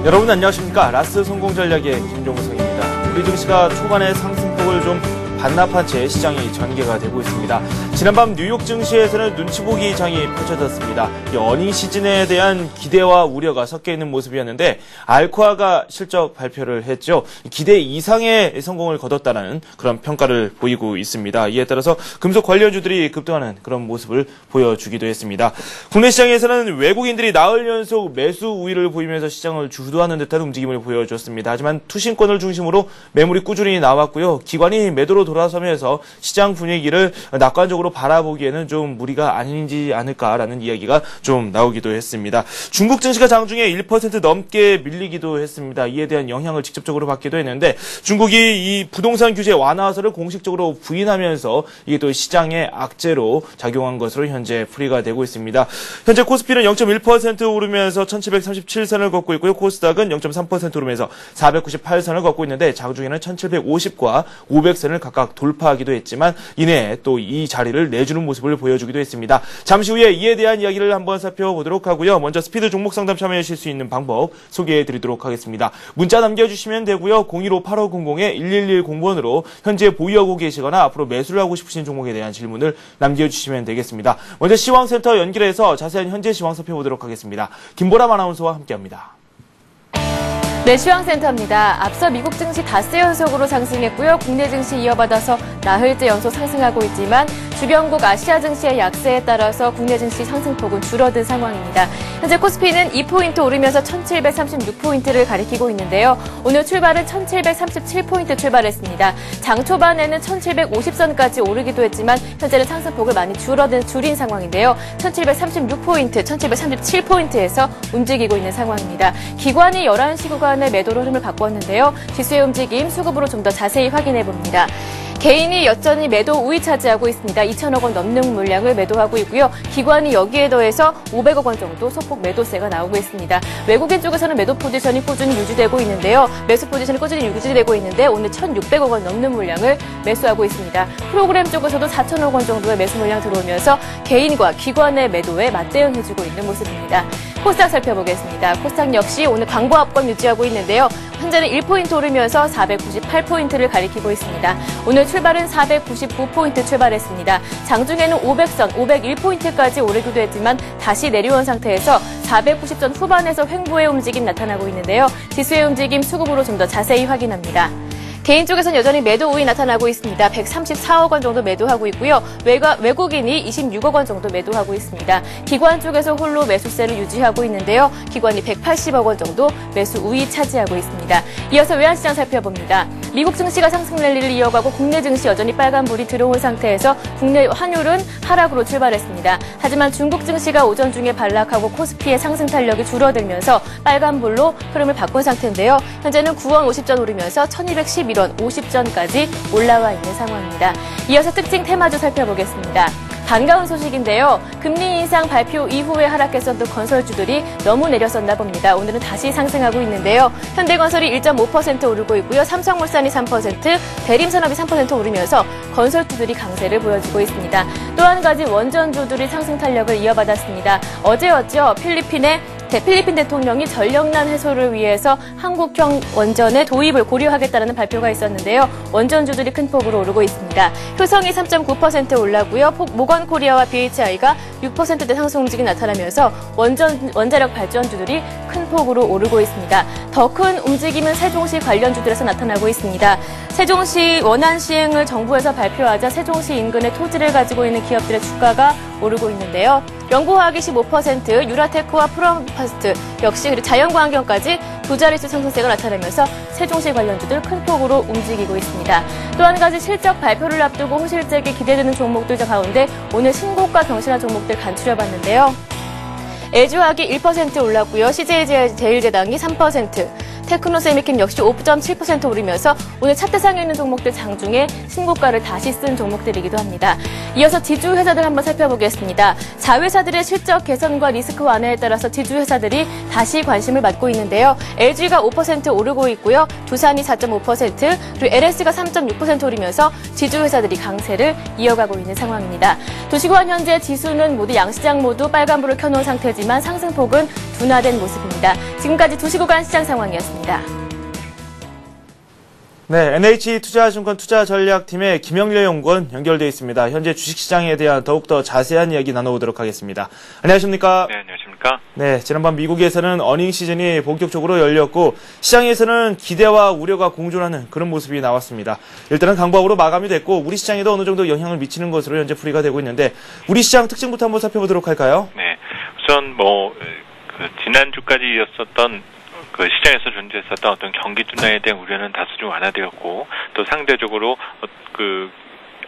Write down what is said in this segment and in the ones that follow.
여러분 안녕하십니까. 라스 성공 전략의 김종성입니다. 우리 증시가 초반에 상승폭을 좀 반납한 채 시장이 전개가 되고 있습니다. 지난밤 뉴욕 증시에서는 눈치보기 장이 펼쳐졌습니다. 어닝 시즌에 대한 기대와 우려가 섞여 있는 모습이었는데 알코아가 실적 발표를 했죠. 기대 이상의 성공을 거뒀다는 그런 평가를 보이고 있습니다. 이에 따라서 금속 관련주들이 급등하는 그런 모습을 보여주기도 했습니다. 국내 시장에서는 외국인들이 나흘 연속 매수 우위를 보이면서 시장을 주도하는 듯한 움직임을 보여줬습니다. 하지만 투신권을 중심으로 매물이 꾸준히 나왔고요. 기관이 매도로 돌아서면서 시장 분위기를 낙관적으로 바라보기에는 좀 무리가 아니지 않을까라는 이야기가 좀 나오기도 했습니다. 중국 증시가 장중에 1% 넘게 밀리기도 했습니다. 이에 대한 영향을 직접적으로 받기도 했는데 중국이 이 부동산 규제 완화설을 공식적으로 부인하면서 이게 또 시장의 악재로 작용한 것으로 현재 풀이가 되고 있습니다. 현재 코스피는 0.1% 오르면서 1737선을 걷고 있고요. 코스닥은 0.3% 오르면서 498선을 걷고 있는데 장중에는 1750과 500선을 각각 돌파하기도 했지만 이내 또 이 자리를 내주는 모습을 보여주기도 했습니다. 잠시 후에 이에 대한 이야기를 한번 살펴보도록 하고요. 먼저 스피드 종목 상담 참여하실 수 있는 방법 소개해드리도록 하겠습니다. 문자 남겨주시면 되고요. 015-8500-1110번으로 현재 보유하고 계시거나 앞으로 매수를 하고 싶으신 종목에 대한 질문을 남겨주시면 되겠습니다. 먼저 시황센터 연결해서 자세한 현재 시황 살펴보도록 하겠습니다. 김보람 아나운서와 함께합니다. 네, 시황센터입니다. 앞서 미국 증시 닷새 연속으로 상승했고요. 국내 증시 이어받아서 나흘째 연속 상승하고 있지만 주변국 아시아 증시의 약세에 따라서 국내 증시 상승폭은 줄어든 상황입니다. 현재 코스피는 2포인트 오르면서 1736포인트를 가리키고 있는데요. 오늘 출발은 1737포인트 출발했습니다. 장 초반에는 1750선까지 오르기도 했지만 현재는 상승폭을 많이 줄인 상황인데요. 1736포인트, 1737포인트에서 움직이고 있는 상황입니다. 기관이 11시 구간 매도로 흐름을 바꿨는데요. 지수의 움직임 수급으로 좀 더 자세히 확인해 봅니다. 개인이 여전히 매도 우위 차지하고 있습니다. 2천억 원 넘는 물량을 매도하고 있고요. 기관이 여기에 더해서 500억 원 정도 소폭 매도세가 나오고 있습니다. 외국인 쪽에서는 매도 포지션이 꾸준히 유지되고 있는데요. 매수 포지션이 꾸준히 유지되고 있는데 오늘 1,600억 원 넘는 물량을 매수하고 있습니다. 프로그램 쪽에서도 4천억 원 정도의 매수 물량 들어오면서 개인과 기관의 매도에 맞대응해주고 있는 모습입니다. 코스닥 살펴보겠습니다. 코스닥 역시 오늘 강보합권 유지하고 있는데요. 현재는 1포인트 오르면서 498포인트를 가리키고 있습니다. 오늘 출발은 499포인트 출발했습니다. 장중에는 500선, 501포인트까지 오르기도 했지만 다시 내려온 상태에서 490선 후반에서 횡보의 움직임 나타나고 있는데요. 지수의 움직임 수급으로 좀 더 자세히 확인합니다. 개인 쪽에서는 여전히 매도 우위 나타나고 있습니다. 134억 원 정도 매도하고 있고요. 외국인이 26억 원 정도 매도하고 있습니다. 기관 쪽에서 홀로 매수세를 유지하고 있는데요. 기관이 180억 원 정도 매수 우위 차지하고 있습니다. 이어서 외환시장 살펴봅니다. 미국 증시가 상승 랠리를 이어가고 국내 증시 여전히 빨간불이 들어온 상태에서 국내 환율은 하락으로 출발했습니다. 하지만 중국 증시가 오전 중에 반락하고 코스피의 상승 탄력이 줄어들면서 빨간불로 흐름을 바꾼 상태인데요. 현재는 9원 50전 오르면서 1211원 50전까지 올라와 있는 상황입니다. 이어서 특징 테마주 살펴보겠습니다. 반가운 소식인데요. 금리 인상 발표 이후에 하락했었던 건설주들이 너무 내렸었나 봅니다. 오늘은 다시 상승하고 있는데요. 현대건설이 1.5% 오르고 있고요. 삼성물산이 3%, 대림산업이 3% 오르면서 건설주들이 강세를 보여주고 있습니다. 또 한 가지 원전주들이 상승 탄력을 이어받았습니다. 어제였죠. 필리핀 대통령이 전력난 해소를 위해서 한국형 원전의 도입을 고려하겠다는 발표가 있었는데요. 원전주들이 큰 폭으로 오르고 있습니다. 효성이 3.9% 올랐고요. 모건코리아와 BHI가 6%대 상승 움직임이 나타나면서 원자력 발전주들이 큰 폭으로 오르고 있습니다. 더 큰 움직임은 세종시 관련주들에서 나타나고 있습니다. 세종시 원안 시행을 정부에서 발표하자 세종시 인근의 토지를 가지고 있는 기업들의 주가가 오르고 있는데요. 영구화학이 15%, 유라테크와 프롬파스트 역시 그리고 자연광경까지 두 자릿수 상승세가 나타나면서 세종시 관련주들 큰 폭으로 움직이고 있습니다. 또 한 가지 실적 발표를 앞두고 호실적이 기대되는 종목들 가운데 오늘 신고가 경신한 종목들 간추려봤는데요. 애주화학이 1% 올랐고요. CJ제일제당이 3%, 테크노세미캠 역시 5.7% 오르면서 오늘 차트상에 있는 종목들 장중에 신고가를 다시 쓴 종목들이기도 합니다. 이어서 지주 회사들 한번 살펴보겠습니다. 자회사들의 실적 개선과 리스크 완화에 따라서 지주 회사들이 다시 관심을 받고 있는데요. LG가 5% 오르고 있고요. 두산이 4.5%, 그리고 LS가 3.6% 오르면서 지주 회사들이 강세를 이어가고 있는 상황입니다. 도시구한 현재 지수는 모두 양시장 모두 빨간불을 켜놓은 상태지만 상승폭은 둔화된 모습입니다. 지금까지 도시구간 시장 상황이었습니다. 네, NH투자증권 투자전략팀의 김영렬 연구원 연결되어 있습니다. 현재 주식시장에 대한 더욱더 자세한 이야기 나눠보도록 하겠습니다. 안녕하십니까? 네, 안녕하십니까? 네, 지난밤 미국에서는 어닝 시즌이 본격적으로 열렸고 시장에서는 기대와 우려가 공존하는 그런 모습이 나왔습니다. 일단은 강보합으로 마감이 됐고 우리 시장에도 어느 정도 영향을 미치는 것으로 현재 풀이가 되고 있는데 우리 시장 특징부터 한번 살펴보도록 할까요? 네, 우선 지난주까지 이었었던 시장에서 존재했었던 어떤 경기 둔화에 대한 우려는 다소 좀 완화되었고 또 상대적으로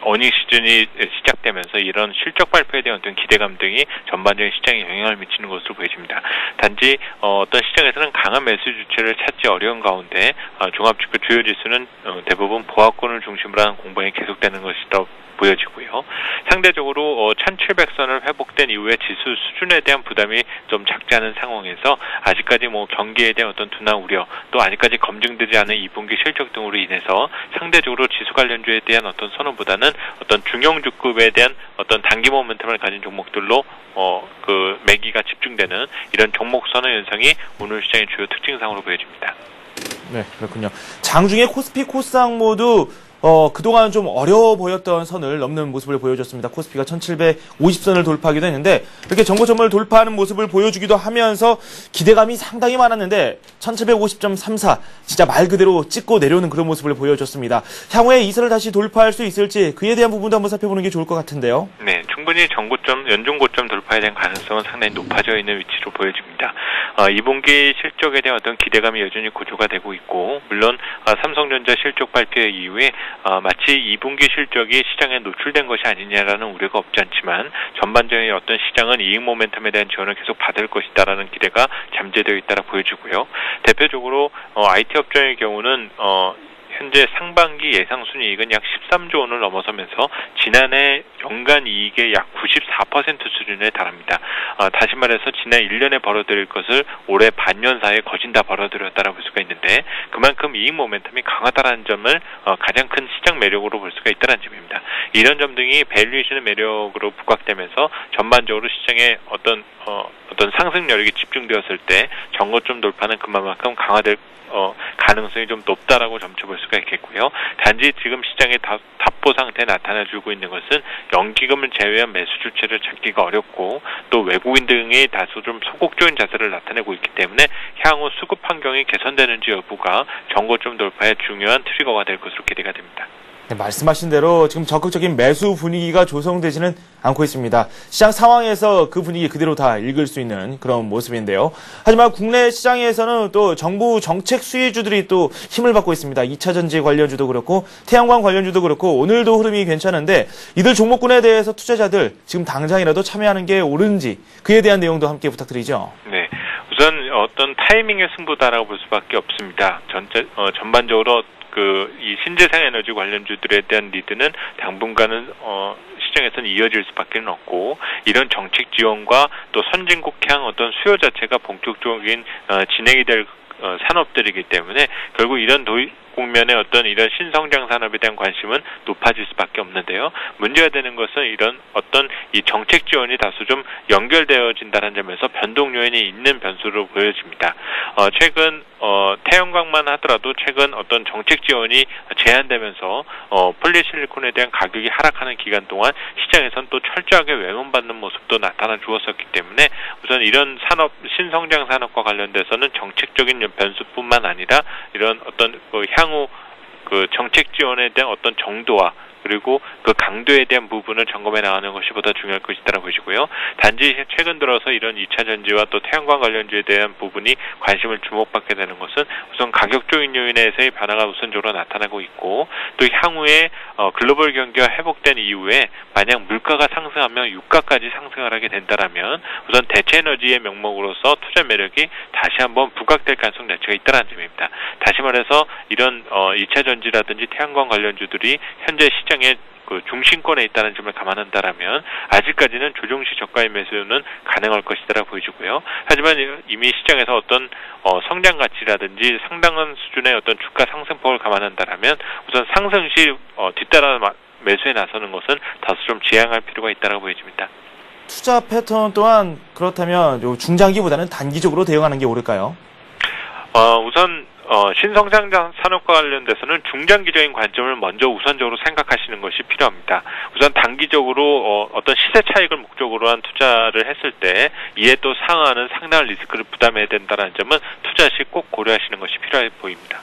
어닝 시즌이 시작되면서 이런 실적 발표에 대한 어떤 기대감 등이 전반적인 시장에 영향을 미치는 것으로 보여집니다. 단지 어떤 시장에서는 강한 매수 주체를 찾지 어려운 가운데 종합지표 주요 지수는 대부분 보합권을 중심으로 한 공방이 계속되는 것이다 보여지고요. 상대적으로 1700선을 회복된 이후에 지수 수준에 대한 부담이 좀 작지 않은 상황에서 아직까지 경기에 대한 어떤 둔화 우려 또 아직까지 검증되지 않은 2분기 실적 등으로 인해서 상대적으로 지수 관련주에 대한 어떤 선호보다는 어떤 중형주급에 대한 어떤 단기 모멘텀을 가진 종목들로 매기가 집중되는 이런 종목 선호 현상이 오늘 시장의 주요 특징상으로 보여집니다. 네, 그렇군요. 장중에 코스피, 코스닥 모두 그동안 좀 어려워 보였던 선을 넘는 모습을 보여줬습니다. 코스피가 1750선을 돌파하기도 했는데 이렇게 정고점을 돌파하는 모습을 보여주기도 하면서 기대감이 상당히 많았는데 1750.34 진짜 말 그대로 찍고 내려오는 그런 모습을 보여줬습니다. 향후에 이 선을 다시 돌파할 수 있을지 그에 대한 부분도 한번 살펴보는 게 좋을 것 같은데요. 네, 충분히 연중고점 돌파에 대한 가능성은 상당히 높아져 있는 위치로 보여집니다. 2분기 실적에 대한 어떤 기대감이 여전히 고조가 되고 있고 물론 삼성전자 실적 발표 이후에 마치 2분기 실적이 시장에 노출된 것이 아니냐라는 우려가 없지 않지만 전반적인 어떤 시장은 이익 모멘텀에 대한 지원을 계속 받을 것이다라는 기대가 잠재되어 있다라 보여지고요. 대표적으로 IT 업종의 경우는 현재 상반기 예상 순이익은 약 13조 원을 넘어서면서 지난해 연간 이익의 약 94% 수준에 달합니다. 다시 말해서 지난 1년에 벌어들일 것을 올해 반년 사이에 거진 다 벌어들였다라고 볼 수가 있는데 그만큼 이익 모멘텀이 강하다라는 점을 가장 큰 시장 매력으로 볼 수가 있다는 점입니다. 이런 점 등이 밸류에이션의 매력으로 부각되면서 전반적으로 시장의 어떤 상승력이 집중되었을 때 정고점 돌파는 그만큼 강화될 가능성이 좀 높다라고 점쳐볼 수가 있겠고요. 단지 지금 시장의 답보 상태에 나타나주고 있는 것은 연기금을 제외한 매수 주체를 찾기가 어렵고 또 외국인 등이 다소 좀 소극적인 자세를 나타내고 있기 때문에 향후 수급 환경이 개선되는지 여부가 정고점 돌파의 중요한 트리거가 될 것으로 기대가 됩니다. 네, 말씀하신 대로 지금 적극적인 매수 분위기가 조성되지는 않고 있습니다. 시장 상황에서 그 분위기 그대로 다 읽을 수 있는 그런 모습인데요. 하지만 국내 시장에서는 또 정부 정책 수혜주들이 또 힘을 받고 있습니다. 2차전지 관련주도 그렇고 태양광 관련주도 그렇고 오늘도 흐름이 괜찮은데 이들 종목군에 대해서 투자자들 지금 당장이라도 참여하는 게 옳은지 그에 대한 내용도 함께 부탁드리죠. 네, 우선 어떤 타이밍의 승부다라고 볼 수밖에 없습니다. 전반적으로 이 신재생 에너지 관련주들에 대한 리드는 당분간은 시장에서는 이어질 수밖에 없고 이런 정책 지원과 또 선진국 향 어떤 수요 자체가 본격적인 진행이 될 산업들이기 때문에 결국 이런 국면의 어떤 이런 신성장 산업에 대한 관심은 높아질 수밖에 없는데요. 문제가 되는 것은 이런 어떤 이 정책 지원이 다소 좀 연결되어진다는 점에서 변동 요인이 있는 변수로 보여집니다. 최근 태양광만 하더라도 최근 어떤 정책 지원이 제한되면서 폴리실리콘에 대한 가격이 하락하는 기간 동안 시장에선 또 철저하게 외면받는 모습도 나타나 주었었기 때문에 우선 이런 산업 신성장 산업과 관련돼서는 정책적인 변수뿐만 아니라 이런 어떤 향후 정책 지원에 대한 어떤 정도와 그리고 그 강도에 대한 부분을 점검해 나가는 것이 보다 중요할 것이라고 보시고요. 단지 최근 들어서 이런 2차 전지와 또 태양광 관련주에 대한 부분이 관심을 주목받게 되는 것은 우선 가격적인 요인에서의 변화가 우선적으로 나타나고 있고, 또 향후에 글로벌 경기가 회복된 이후에 만약 물가가 상승하면 유가까지 상승을 하게 된다라면 우선 대체에너지의 명목으로서 투자 매력이 다시 한번 부각될 가능성 자체가 있다는 점입니다. 다시 말해서 이런 2차 전지라든지 태양광 관련주들이 현재 시장에 그 중심권에 있다는 점을 감안한다라면 아직까지는 조정시 저가의 매수는 가능할 것이라고 보여지고요. 하지만 이미 시장에서 어떤 성장 가치라든지 상당한 수준의 어떤 주가 상승폭을 감안한다라면 우선 상승 시 뒤따라 매수에 나서는 것은 다소 좀 지양할 필요가 있다고 보여집니다. 투자 패턴 또한 그렇다면 중장기보다는 단기적으로 대응하는 게 옳을까요? 우선 신성장 산업과 관련돼서는 중장기적인 관점을 먼저 우선적으로 생각하시는 것이 필요합니다. 우선 단기적으로 어떤 시세 차익을 목적으로 한 투자를 했을 때 이에 또 상하는 상당한 리스크를 부담해야 된다는 점은 투자 시 꼭 고려하시는 것이 필요해 보입니다.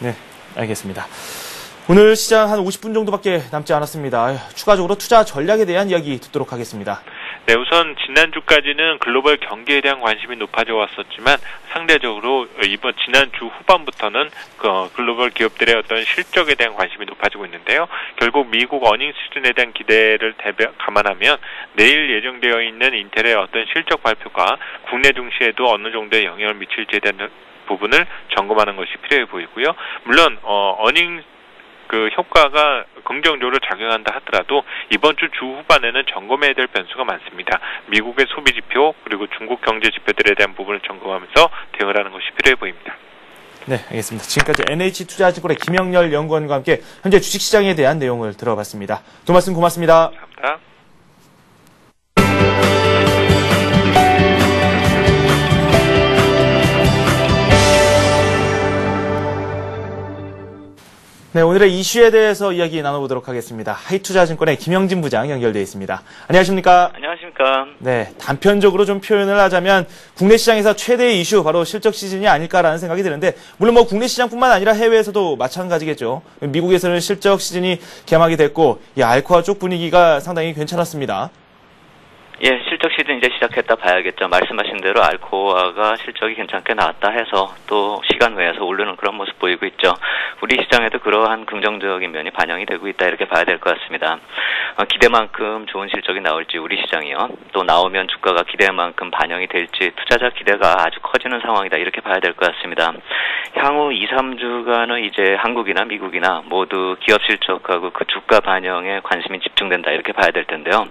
네, 알겠습니다. 오늘 시장 한 50분 정도밖에 남지 않았습니다. 추가적으로 투자 전략에 대한 이야기 듣도록 하겠습니다. 네, 우선 지난주까지는 글로벌 경기에 대한 관심이 높아져 왔었지만 상대적으로 지난주 후반부터는 글로벌 기업들의 어떤 실적에 대한 관심이 높아지고 있는데요. 결국 미국 어닝 시즌에 대한 기대를 감안하면 내일 예정되어 있는 인텔의 어떤 실적 발표가 국내 증시에도 어느 정도의 영향을 미칠지에 대한 부분을 점검하는 것이 필요해 보이고요. 물론 어닝 효과가 긍정적으로 작용한다 하더라도 이번 주 후반에는 점검해야 될 변수가 많습니다. 미국의 소비 지표 그리고 중국 경제 지표들에 대한 부분을 점검하면서 대응을 하는 것이 필요해 보입니다. 네, 알겠습니다. 지금까지 NH투자증권의 김영렬 연구원과 함께 현재 주식시장에 대한 내용을 들어봤습니다. 두 말씀 고맙습니다. 감사합니다. 네, 오늘의 이슈에 대해서 이야기 나눠보도록 하겠습니다. 하이투자증권의 김영진 부장 연결되어 있습니다. 안녕하십니까? 안녕하십니까? 네, 단편적으로 좀 표현을 하자면 국내 시장에서 최대의 이슈 바로 실적 시즌이 아닐까라는 생각이 드는데, 물론 뭐 국내 시장뿐만 아니라 해외에서도 마찬가지겠죠. 미국에서는 실적 시즌이 개막이 됐고 이 알코아 쪽 분위기가 상당히 괜찮았습니다. 예, 실적 시즌 이제 시작했다 봐야겠죠. 말씀하신 대로 알코아가 실적이 괜찮게 나왔다 해서 또 시간 외에서 오르는 그런 모습 보이고 있죠. 우리 시장에도 그러한 긍정적인 면이 반영이 되고 있다 이렇게 봐야 될 것 같습니다. 기대만큼 좋은 실적이 나올지 우리 시장이요. 또 나오면 주가가 기대만큼 반영이 될지 투자자 기대가 아주 커지는 상황이다 이렇게 봐야 될 것 같습니다. 향후 2, 3주간은 이제 한국이나 미국이나 모두 기업 실적하고 그 주가 반영에 관심이 집중된다 이렇게 봐야 될 텐데요.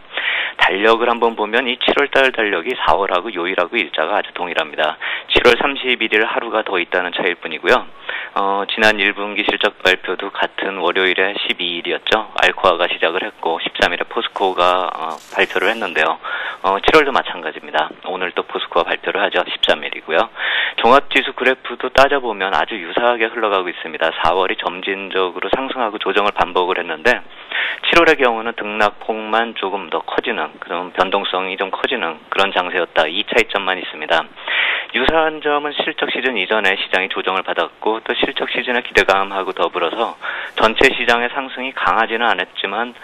달력을 한번 보면 이 7월달 달력이 4월하고 요일하고 일자가 아주 동일합니다. 7월 31일 하루가 더 있다는 차이일 뿐이고요. 지난 1분기 실적 발표도 같은 월요일에 12일이었죠. 알코아가 시작을 했고 13일에 포스코가 발표를 했는데요. 7월도 마찬가지입니다. 오늘 또 포스코가 발표를 하죠. 13일이고요. 종합지수 그래프도 따져보면 아주 유사하게 흘러가고 있습니다. 4월이 점진적으로 상승하고 조정을 반복을 했는데 7월의 경우는 등락폭만 조금 더 커지는 그런 변동성이 좀 커지는 그런 장세였다. 이 차이점만 있습니다. 유사한 점은 실적 시즌 이전에 시장이 조정을 받았고 또 실적 시즌의 기대감하고 더불어서 전체 시장의 상승이 강하지는 않았지만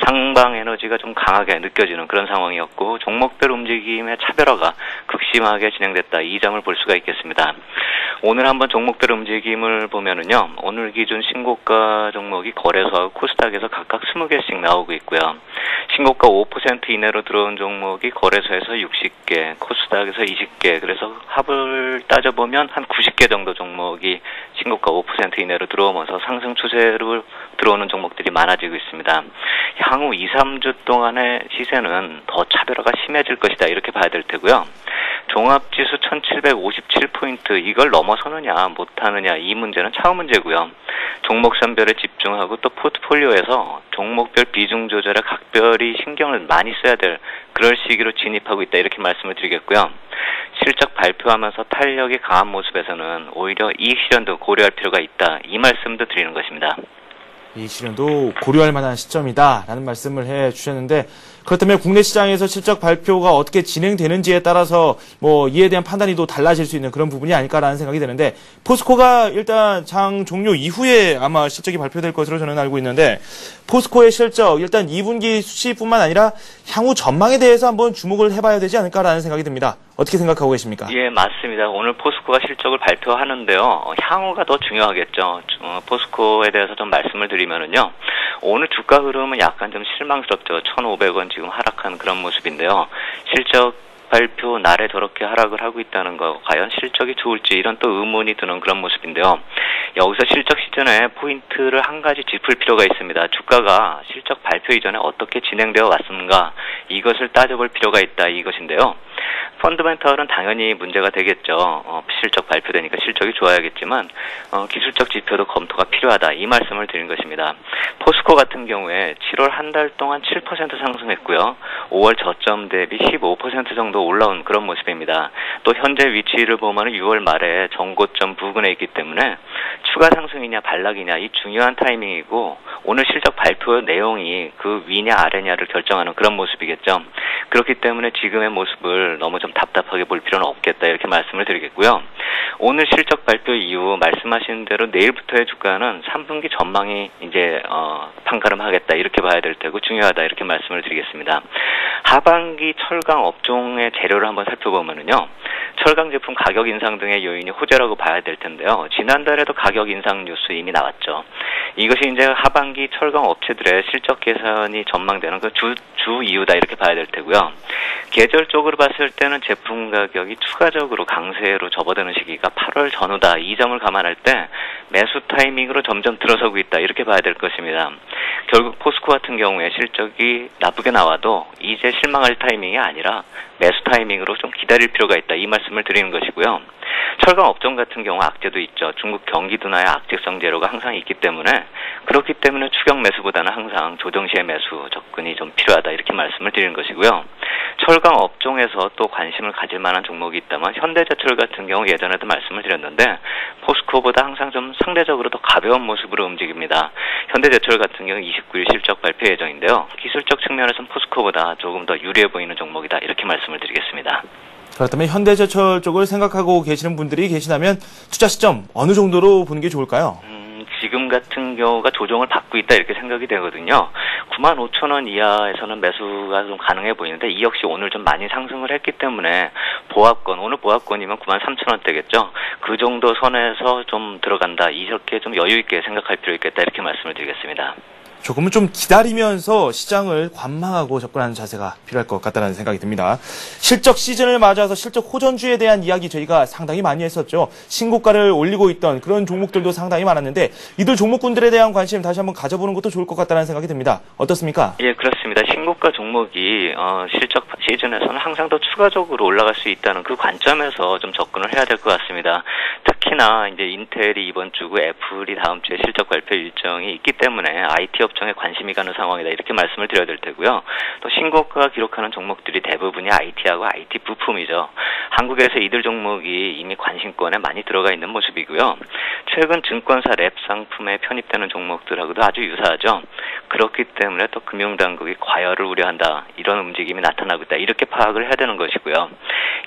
상방 에너지가 좀 강하게 느껴지는 그런 상황이었고 종목별 움직임의 차별화가 극심하게 진행됐다. 이 점을 볼 수가 있겠습니다. 오늘 한번 종목별 움직임을 보면은요. 오늘 기준 신고가 종목이 거래소하고 코스닥에서 각각 20개씩 나오고 있고요. 신고가 5% 이내로 들어온 종목이 거래소에서 60개, 코스닥에서 20개, 그래서 합을 따져보면 한 90개 정도 종목이 신고가 5% 이내로 들어오면서 상승 추세로 들어오는 종목들이 많아지고 있습니다. 향후 2, 3주 동안의 시세는 더 차별화가 심해질 것이다 이렇게 봐야 될 테고요. 종합지수 1757포인트 이걸 넘어서느냐 못하느냐 이 문제는 차후 문제고요. 종목선별에 집중하고 또 포트폴리오에서 종목별 비중 조절에 각별히 신경을 많이 써야 될 그럴 시기로 진입하고 있다 이렇게 말씀을 드리겠고요. 실적 발표하면서 탄력이 강한 모습에서는 오히려 이익 실현도 고려할 필요가 있다 이 말씀도 드리는 것입니다. 이 실현도 고려할 만한 시점이다라는 말씀을 해주셨는데 그렇다면 국내 시장에서 실적 발표가 어떻게 진행되는지에 따라서 이에 대한 판단이 또 달라질 수 있는 그런 부분이 아닐까라는 생각이 드는데 포스코가 일단 장 종료 이후에 아마 실적이 발표될 것으로 저는 알고 있는데 포스코의 실적 일단 2분기 수치뿐만 아니라 향후 전망에 대해서 한번 주목을 해봐야 되지 않을까라는 생각이 듭니다. 어떻게 생각하고 계십니까? 예, 맞습니다. 오늘 포스코가 실적을 발표하는데요. 향후가 더 중요하겠죠. 포스코에 대해서 좀 말씀을 드리면은요. 오늘 주가 흐름은 약간 좀 실망스럽죠. 1,500원 지금 하락한 그런 모습인데요. 실적 발표 날에 저렇게 하락을 하고 있다는 거 과연 실적이 좋을지 이런 또 의문이 드는 그런 모습인데요. 여기서 실적 시즌에 포인트를 한 가지 짚을 필요가 있습니다. 주가가 실적 발표 이전에 어떻게 진행되어 왔는가 이것을 따져볼 필요가 있다 이것인데요. 펀드멘털은 당연히 문제가 되겠죠. 실적 발표되니까 실적이 좋아야겠지만 기술적 지표도 검토가 필요하다 이 말씀을 드린 것입니다. 포스코 같은 경우에 7월 한 달 동안 7% 상승했고요. 5월 저점 대비 15% 정도 올라온 그런 모습입니다. 또 현재 위치를 보면 6월 말에 전고점 부근에 있기 때문에 추가 상승이냐 반락이냐 이 중요한 타이밍이고 오늘 실적 발표 내용이 그 위냐 아래냐를 결정하는 그런 모습이겠죠. 그렇기 때문에 지금의 모습을 너무 좀 답답하게 볼 필요는 없겠다 이렇게 말씀을 드리겠고요. 오늘 실적 발표 이후 말씀하신 대로 내일부터의 주가는 3분기 전망이 이제 판가름하겠다 이렇게 봐야 될 테고 중요하다 이렇게 말씀을 드리겠습니다. 하반기 철강 업종의 재료를 한번 살펴보면은요. 철강 제품 가격 인상 등의 요인이 호재라고 봐야 될 텐데요. 지난달에도 가격 인상 뉴스 이미 나왔죠. 이것이 이제 하반기 철강 업체들의 실적 개선이 전망되는 그 주 이유다 이렇게 봐야 될 테고요. 계절적으로 봤을 때는 제품 가격이 추가적으로 강세로 접어드는 시기가 8월 전후다. 이 점을 감안할 때 매수 타이밍으로 점점 들어서고 있다. 이렇게 봐야 될 것입니다. 결국 포스코 같은 경우에 실적이 나쁘게 나와도 이제 실망할 타이밍이 아니라 매수 타이밍으로 좀 기다릴 필요가 있다. 이 말씀을 드리는 것이고요. 철강 업종 같은 경우 악재도 있죠. 중국 경기 둔화의 악재성 재료가 항상 있기 때문에 그렇기 때문에 추격 매수보다는 항상 조정 시의 매수 접근이 좀 필요하다. 이렇게 말씀을 드리는 것이고요. 철강 업종에서 또 관심을 가질 만한 종목이 있다면 현대제철 같은 경우 예전에도 말씀을 드렸는데 포스코보다 항상 좀 상대적으로 더 가벼운 모습으로 움직입니다. 현대제철 같은 경우 29일 실적 발표 예정인데요. 기술적 측면에서는 포스코보다 조금 더 유리해 보이는 종목이다. 이렇게 말씀을 드리겠습니다. 그렇다면 현대제철 쪽을 생각하고 계시는 분들이 계시다면 투자 시점 어느 정도로 보는 게 좋을까요? 지금 같은 경우가 조정을 받고 있다 이렇게 생각이 되거든요. 95,000원 이하에서는 매수가 좀 가능해 보이는데 이 역시 오늘 좀 많이 상승을 했기 때문에 보합권, 오늘 보합권이면 93,000원대겠죠. 그 정도 선에서 좀 들어간다. 이렇게 좀 여유 있게 생각할 필요 있겠다 이렇게 말씀을 드리겠습니다. 조금은 좀 기다리면서 시장을 관망하고 접근하는 자세가 필요할 것 같다는 생각이 듭니다. 실적 시즌을 맞아서 실적 호전주에 대한 이야기 저희가 상당히 많이 했었죠. 신고가를 올리고 있던 그런 종목들도 상당히 많았는데 이들 종목군들에 대한 관심 다시 한번 가져보는 것도 좋을 것 같다는 생각이 듭니다. 어떻습니까? 예, 그렇습니다. 신고가 종목이 실적 시즌에서는 항상 더 추가적으로 올라갈 수 있다는 그 관점에서 좀 접근을 해야 될 것 같습니다. 특히나 이제 인텔이 이번 주고 애플이 다음 주에 실적 발표 일정이 있기 때문에 IT 업종에 관심이 가는 상황이다 이렇게 말씀을 드려야 될 테고요. 또 신고가 기록하는 종목들이 대부분이 IT하고 IT 부품이죠. 한국에서 이들 종목이 이미 관심권에 많이 들어가 있는 모습이고요. 최근 증권사 랩 상품에 편입되는 종목들하고도 아주 유사하죠. 그렇기 때문에 또 금융당국이 과열을 우려한다 이런 움직임이 나타나고 있다 이렇게 파악을 해야 되는 것이고요.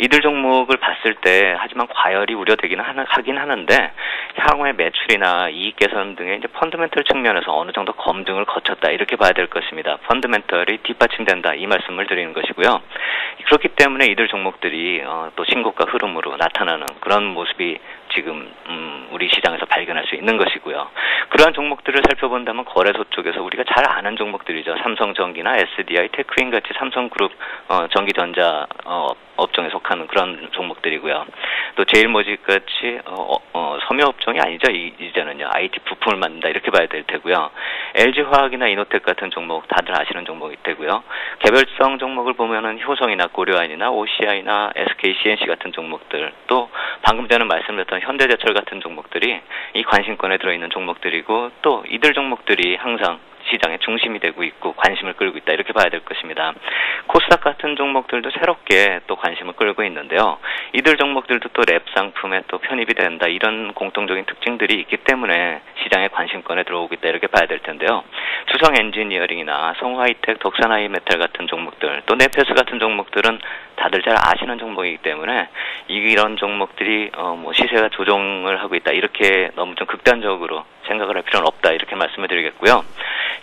이들 종목을 봤을 때 하지만 과열이 우려되기는 하긴 하는데 향후의 매출이나 이익 개선 등의 이제 펀더멘털 측면에서 어느 정도 검증을 거쳤다 이렇게 봐야 될 것입니다. 펀더멘털이 뒷받침된다 이 말씀을 드리는 것이고요. 그렇기 때문에 이들 종목들이 또 신고가 흐름으로 나타나는 그런 모습이 지금 우리 시장에서 발견할 수 있는 것이고요. 그러한 종목들을 살펴본다면 거래소 쪽에서 우리가 잘 아는 종목들이죠. 삼성전기나 SDI, 테크인 같이 삼성그룹 전기전자 업종에 속하는 그런 종목들이고요. 또 제일모직 같이 섬유업종이 아니죠. 이제는요. IT 부품을 만든다 이렇게 봐야 될 테고요. LG화학이나 이노텍 같은 종목 다들 아시는 종목이 되고요. 개별성 종목을 보면은 효성이나 고려아연이나 OCI나 SK, CNC 같은 종목들 또 방금 전에 말씀드렸던 현대제철 같은 종목들이 이 관심권에 들어있는 종목들이고 또 이들 종목들이 항상 시장의 중심이 되고 있고 관심을 끌고 있다 이렇게 봐야 될 것입니다. 코스닥 같은 종목들도 새롭게 또 관심을 끌고 있는데요. 이들 종목들도 또 랩 상품에 또 편입이 된다 이런 공통적인 특징들이 있기 때문에 시장의 관심권에 들어오고 있다 이렇게 봐야 될 텐데요. 두성 엔지니어링이나 성화이텍, 덕산하이메탈 같은 종목들 또 네페스 같은 종목들은 다들 잘 아시는 종목이기 때문에 이런 종목들이 시세가 조정을 하고 있다 이렇게 너무 좀 극단적으로 생각을 할 필요는 없다 이렇게 말씀을 드리겠고요.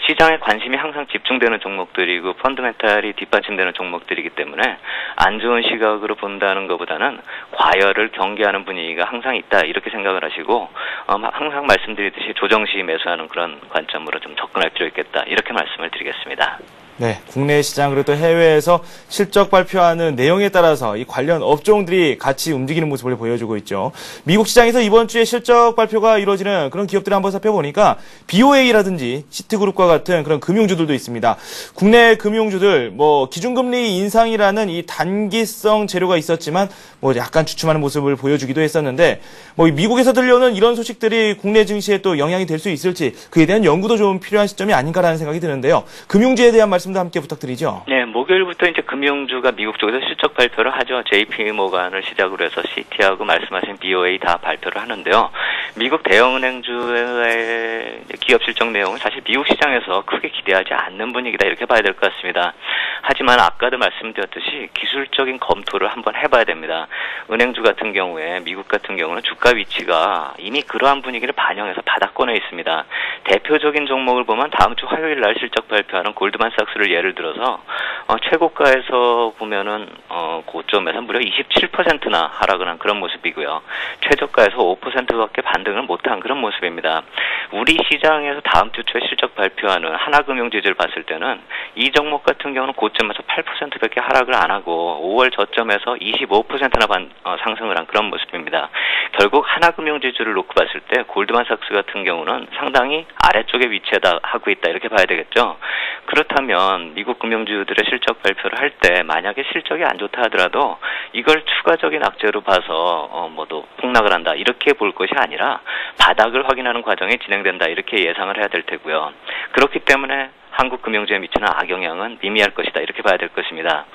시장에 관심이 항상 집중되는 종목들이고 펀드멘탈이 뒷받침되는 종목들이기 때문에 안 좋은 시각으로 본다는 것보다는 과열을 경계하는 분위기가 항상 있다 이렇게 생각을 하시고 항상 말씀드리듯이 조정시 매수하는 그런 관점으로 좀 접근할 필요 있겠다 이렇게 말씀을 드리겠습니다. 네, 국내 시장 그리고 또 해외에서 실적 발표하는 내용에 따라서 이 관련 업종들이 같이 움직이는 모습을 보여주고 있죠. 미국 시장에서 이번 주에 실적 발표가 이루어지는 그런 기업들을 한번 살펴보니까 BOA라든지 시티그룹과 같은 그런 금융주들도 있습니다. 국내 금융주들 기준금리 인상이라는 이 단기성 재료가 있었지만 약간 주춤하는 모습을 보여주기도 했었는데 미국에서 들려오는 이런 소식들이 국내 증시에 또 영향이 될 수 있을지 그에 대한 연구도 좀 필요한 시점이 아닌가라는 생각이 드는데요. 금융주에 대한 말씀도 함께 부탁드리죠. 네, 목요일부터 이제 금융주가 미국 쪽에서 실적 발표를 하죠. JP모간을 시작으로 해서 CT하고 말씀하신 BOA 다 발표를 하는데요. 미국 대형은행주의 기업 실적 내용은 사실 미국 시장에서 크게 기대하지 않는 분위기다 이렇게 봐야 될 것 같습니다. 하지만 아까도 말씀드렸듯이 기술적인 검토를 한번 해봐야 됩니다. 은행주 같은 경우에 미국 같은 경우는 주가 위치가 이미 그러한 분위기를 반영해서 바닥권에 있습니다. 대표적인 종목을 보면 다음 주 화요일 날 실적 발표하는 골드만삭스를 예를 들어서 최고가에서 보면은 고점에서 무려 27%나 하락을 한 그런 모습이고요. 최저가에서 5%밖에 반등을 못한 그런 모습입니다. 우리 시장에서 다음 주 초에 실적 발표하는 하나금융지주를 봤을 때는 이 종목 같은 경우는 고점에서 8%밖에 하락을 안 하고 5월 저점에서 25%나 상승을 한 그런 모습입니다. 결국 하나금융지주를 놓고 봤을 때 골드만삭스 같은 경우는 상당히 아래쪽에 위치하고 있다 이렇게 봐야 되겠죠. 그렇다면 미국 금융주들의 실적 발표를 할 때 만약에 실적이 안 좋다 하더라도 이걸 추가적인 악재로 봐서 또 폭락을 한다 이렇게 볼 것이 아니라 바닥을 확인하는 과정이 진행된다 이렇게 예상을 해야 될 테고요. 그렇기 때문에 한국 금융주에 미치는 악영향은 미미할 것이다 이렇게 봐야 될 것입니다.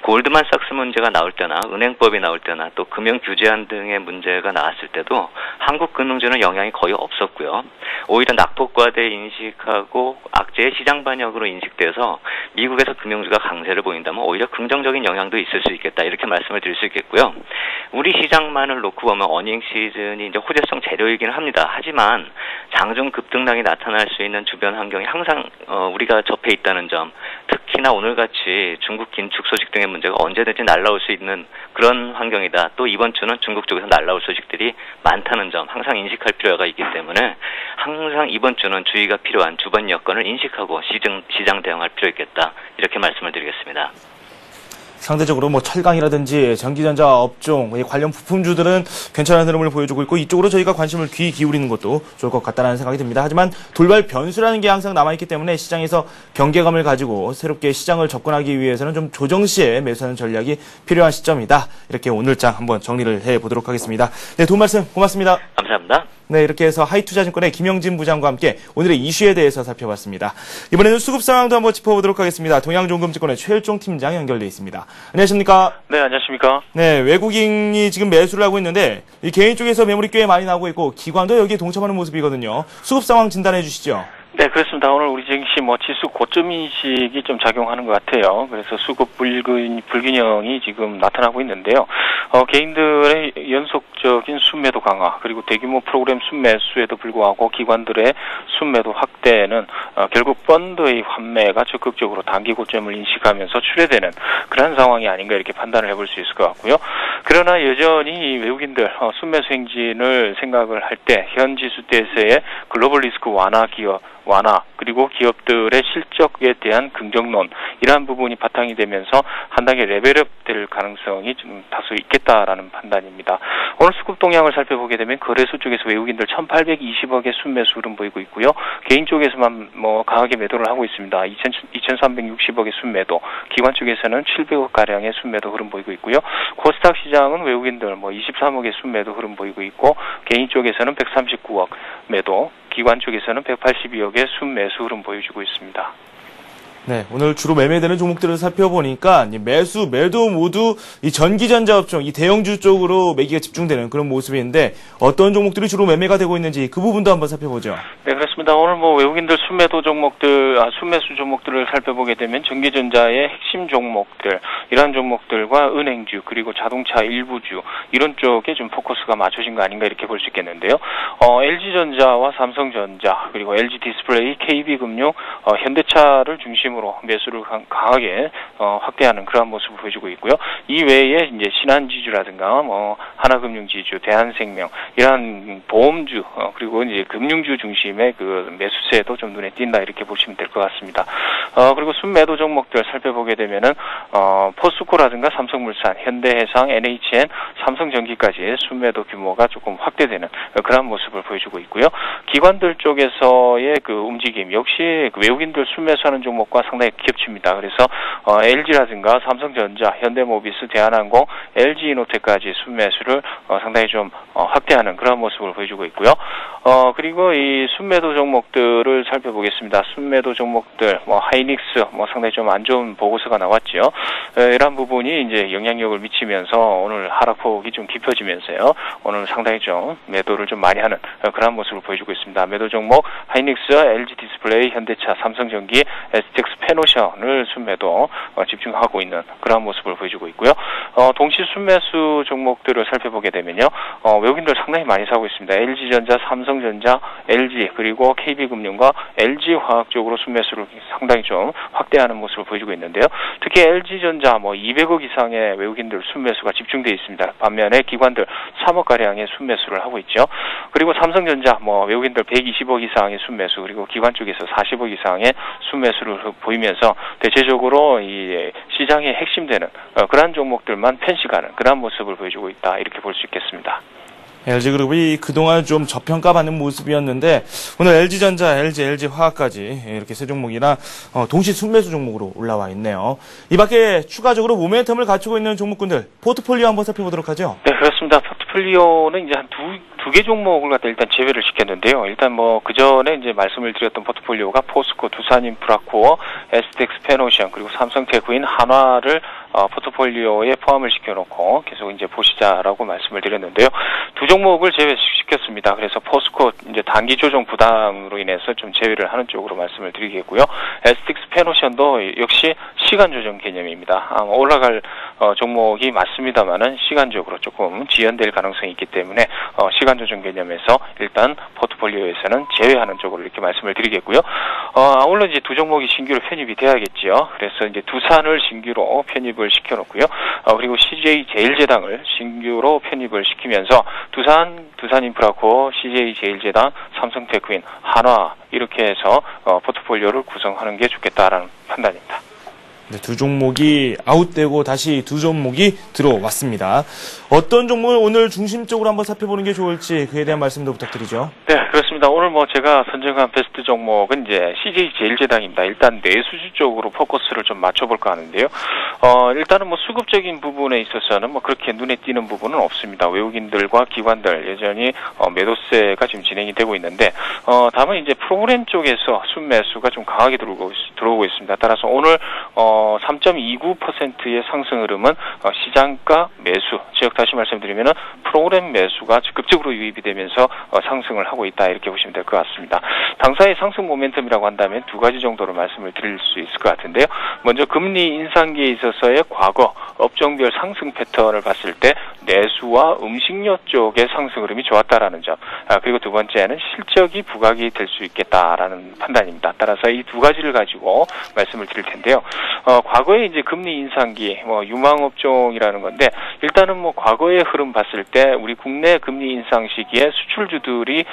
골드만삭스 문제가 나올 때나 은행법이 나올 때나 또 금융 규제안 등의 문제가 나왔을 때도 한국 금융주는 영향이 거의 없었고요. 오히려 낙폭과대 인식하고 악재의 시장 반영으로 인식돼서 미국에서 금융주가 강세를 보인다면 오히려 긍정적인 영향도 있을 수 있겠다 이렇게 말씀을 드릴 수 있겠고요. 우리 시장만을 놓고 보면 어닝 시즌이 이제 호재성 재료이기는 합니다. 하지만 장중 급등락이 나타날 수 있는 주변 환경이 항상 우리가 접해 있다는 점, 특히나 오늘같이 중국 긴축 소식 등의 문제가 언제든지 날라올 수 있는 그런 환경이다. 또 이번 주는 중국 쪽에서 날라올 소식들이 많다는 점 항상 인식할 필요가 있기 때문에 항상 이번 주는 주의가 필요한 주변 여건을 인식하고 시장 대응할 필요 있겠다. 이렇게 말씀을 드리겠습니다. 상대적으로 철강이라든지 전기전자 업종, 관련 부품주들은 괜찮은 흐름을 보여주고 있고 이쪽으로 저희가 관심을 귀 기울이는 것도 좋을 것 같다는 생각이 듭니다. 하지만 돌발 변수라는 게 항상 남아있기 때문에 시장에서 경계감을 가지고 새롭게 시장을 접근하기 위해서는 좀 조정 시에 매수하는 전략이 필요한 시점이다. 이렇게 오늘장 한번 정리를 해보도록 하겠습니다. 네, 도움 말씀 고맙습니다. 감사합니다. 네, 이렇게 해서 하이투자증권의 김영진 부장과 함께 오늘의 이슈에 대해서 살펴봤습니다. 이번에는 수급 상황도 한번 짚어보도록 하겠습니다. 동양종금증권의 최일종 팀장 연결돼 있습니다. 안녕하십니까? 네, 안녕하십니까? 네, 외국인이 지금 매수를 하고 있는데 이 개인 쪽에서 매물이 꽤 많이 나오고 있고 기관도 여기에 동참하는 모습이거든요. 수급 상황 진단해 주시죠. 네, 그렇습니다. 오늘 우리 증시 지수 고점 인식이 좀 작용하는 것 같아요. 그래서 수급 불균형이 지금 나타나고 있는데요. 개인들의 연속적인 순매도 강화, 그리고 대규모 프로그램 순매수에도 불구하고 기관들의 순매도 확대는 결국 펀드의 환매가 적극적으로 단기 고점을 인식하면서 출회되는 그런 상황이 아닌가 이렇게 판단을 해볼 수 있을 것 같고요. 그러나 여전히 외국인들 순매수 행진을 생각을 할 때 현 지수대에서의 글로벌 리스크 완화 그리고 기업들의 실적에 대한 긍정론 이러한 부분이 바탕이 되면서 한 단계 레벨업 될 가능성이 좀 다소 있겠다라는 판단입니다. 오늘 수급 동향을 살펴보게 되면 거래소 쪽에서 외국인들 1,820억의 순매수 흐름 보이고 있고요. 개인 쪽에서만 강하게 매도를 하고 있습니다. 2,360억의 순매도, 기관 쪽에서는 700억 가량의 순매도 흐름 보이고 있고요. 코스닥 시장은 외국인들 23억의 순매도 흐름 보이고 있고 개인 쪽에서는 139억 매도, 기관 쪽에서는 182억의 순매수 흐름 보여주고 있습니다. 네, 오늘 주로 매매되는 종목들을 살펴보니까 매수, 매도 모두 이 전기전자 업종, 이 대형주 쪽으로 매기가 집중되는 그런 모습인데 어떤 종목들이 주로 매매가 되고 있는지 그 부분도 한번 살펴보죠. 네, 그렇습니다. 오늘 뭐 외국인들 순매도 종목들, 순매수 종목들을 살펴보게 되면 전기전자의 핵심 종목들, 이러한 종목들과 은행주 그리고 자동차 일부주 이런 쪽에 좀 포커스가 맞춰진 거 아닌가 이렇게 볼 수 있겠는데요. LG전자와 삼성전자 그리고 LG디스플레이, KB금융, 현대차를 중심으로 매수를 강하게 확대하는 그러한 모습을 보여주고 있고요. 이 외에 이제 신한지주라든가 하나금융지주, 대한생명 이러한 보험주 그리고 이제 금융주 중심의 그 매수세도 좀 눈에 띈다 이렇게 보시면 될 것 같습니다. 그리고 순매도 종목들 살펴보게 되면은 포스코라든가 삼성물산, 현대해상, NHN, 삼성전기까지 순매도 규모가 조금 확대되는 그러한 모습을 보여주고 있고요. 기관들 쪽에서의 그 움직임 역시 그 외국인들 순매수하는 종목과 상당히 겹칩니다. 그래서 LG라든가 삼성전자, 현대모비스, 대한항공, LG이노텍까지 순매수를 상당히 좀 확대하는 그런 모습을 보여주고 있고요. 그리고 이 순매도 종목들을 살펴보겠습니다. 순매도 종목들, 하이닉스, 상당히 좀 안 좋은 보고서가 나왔죠. 이런 부분이 이제 영향력을 미치면서 오늘 하락폭이 좀 깊어지면서요. 오늘 상당히 좀 매도를 좀 많이 하는 그런 모습을 보여주고 있습니다. 매도 종목 하이닉스, LG디스플레이, 현대차, 삼성전기, STX 페노션을 순매도 집중하고 있는 그런 모습을 보여주고 있고요. 동시 순매수 종목들을 살펴보게 되면요. 외국인들 상당히 많이 사고 있습니다. LG전자, 삼성전자, LG 그리고 KB금융과 LG화학 쪽으로 순매수를 상당히 좀 확대하는 모습을 보여주고 있는데요. 특히 LG전자 200억 이상의 외국인들 순매수가 집중되어 있습니다. 반면에 기관들 3억가량의 순매수를 하고 있죠. 그리고 삼성전자 외국인들 120억 이상의 순매수 그리고 기관 쪽에서 40억 이상의 순매수를 보이면서 대체적으로 이 시장의 핵심되는 그러한 종목들만 편식하는 그러한 모습을 보여주고 있다 이렇게 볼 수 있겠습니다. LG그룹이 그동안 좀 저평가받는 모습이었는데 오늘 LG전자, LG화학까지 이렇게 세 종목이나 동시 순매수 종목으로 올라와 있네요. 이 밖에 추가적으로 모멘텀을 갖추고 있는 종목군들 포트폴리오 한번 살펴보도록 하죠. 네, 그렇습니다. 포트폴리오는 이제 한 두 개 종목을 갖다 일단 제외를 시켰는데요. 일단 그 전에 이제 말씀을 드렸던 포트폴리오가 포스코, 두산인프라코어, STX 페노션 그리고 삼성테크인, 한화를 포트폴리오에 포함을 시켜놓고 계속 이제 보시자라고 말씀을 드렸는데요. 두 종목을 제외시켰습니다. 그래서 포스코 이제 단기 조정 부담으로 인해서 좀 제외를 하는 쪽으로 말씀을 드리겠고요. STX 페노션도 역시 시간 조정 개념입니다. 올라갈 종목이 맞습니다만은 시간적으로 조금 지연될 가능성이 있기 때문에 시간 조정 개념에서 일단 포트폴리오에서는 제외하는 쪽으로 이렇게 말씀을 드리겠고요. 아울러 이제 두 종목이 신규로 편입이 돼야겠죠. 그래서 이제 두산을 신규로 편입을 시켜놓고요. 그리고 CJ 제일제당을 신규로 편입을 시키면서 두산인프라코어, CJ 제일제당, 삼성테크인, 한화 이렇게 해서 포트폴리오를 구성하는 게 좋겠다라는 판단입니다. 네, 두 종목이 아웃되고 다시 두 종목이 들어왔습니다. 어떤 종목을 오늘 중심적으로 한번 살펴보는 게 좋을지 그에 대한 말씀도 부탁드리죠. 네, 그렇습니다. 오늘 제가 선정한 베스트 종목은 이제 CJ 제일제당입니다. 일단 내수주 쪽으로 포커스를 좀 맞춰볼까 하는데요. 일단은 수급적인 부분에 있어서는 그렇게 눈에 띄는 부분은 없습니다. 외국인들과 기관들 여전히 매도세가 지금 진행이 되고 있는데 다만 이제 프로그램 쪽에서 순매수가 좀 강하게 들어오고 있습니다. 따라서 오늘 3.29%의 상승 흐름은 시장가 매수, 즉 다시 말씀드리면 프로그램 매수가 적극적으로 유입이 되면서 상승을 하고 있다 이렇게 보시면 될 것 같습니다. 당사의 상승 모멘텀이라고 한다면 두 가지 정도로 말씀을 드릴 수 있을 것 같은데요. 먼저 금리 인상기에 있어서의 과거 업종별 상승 패턴을 봤을 때 내수와 음식료 쪽의 상승 흐름이 좋았다라는 점, 그리고 두 번째는 실적이 부각이 될 수 있겠다라는 판단입니다. 따라서 이 두 가지를 가지고 말씀을 드릴 텐데요. 과거에 이제 금리 인상기, 유망업종이라는 건데, 일단은 과거의 흐름 봤을 때, 우리 국내 금리 인상 시기에 수출주들이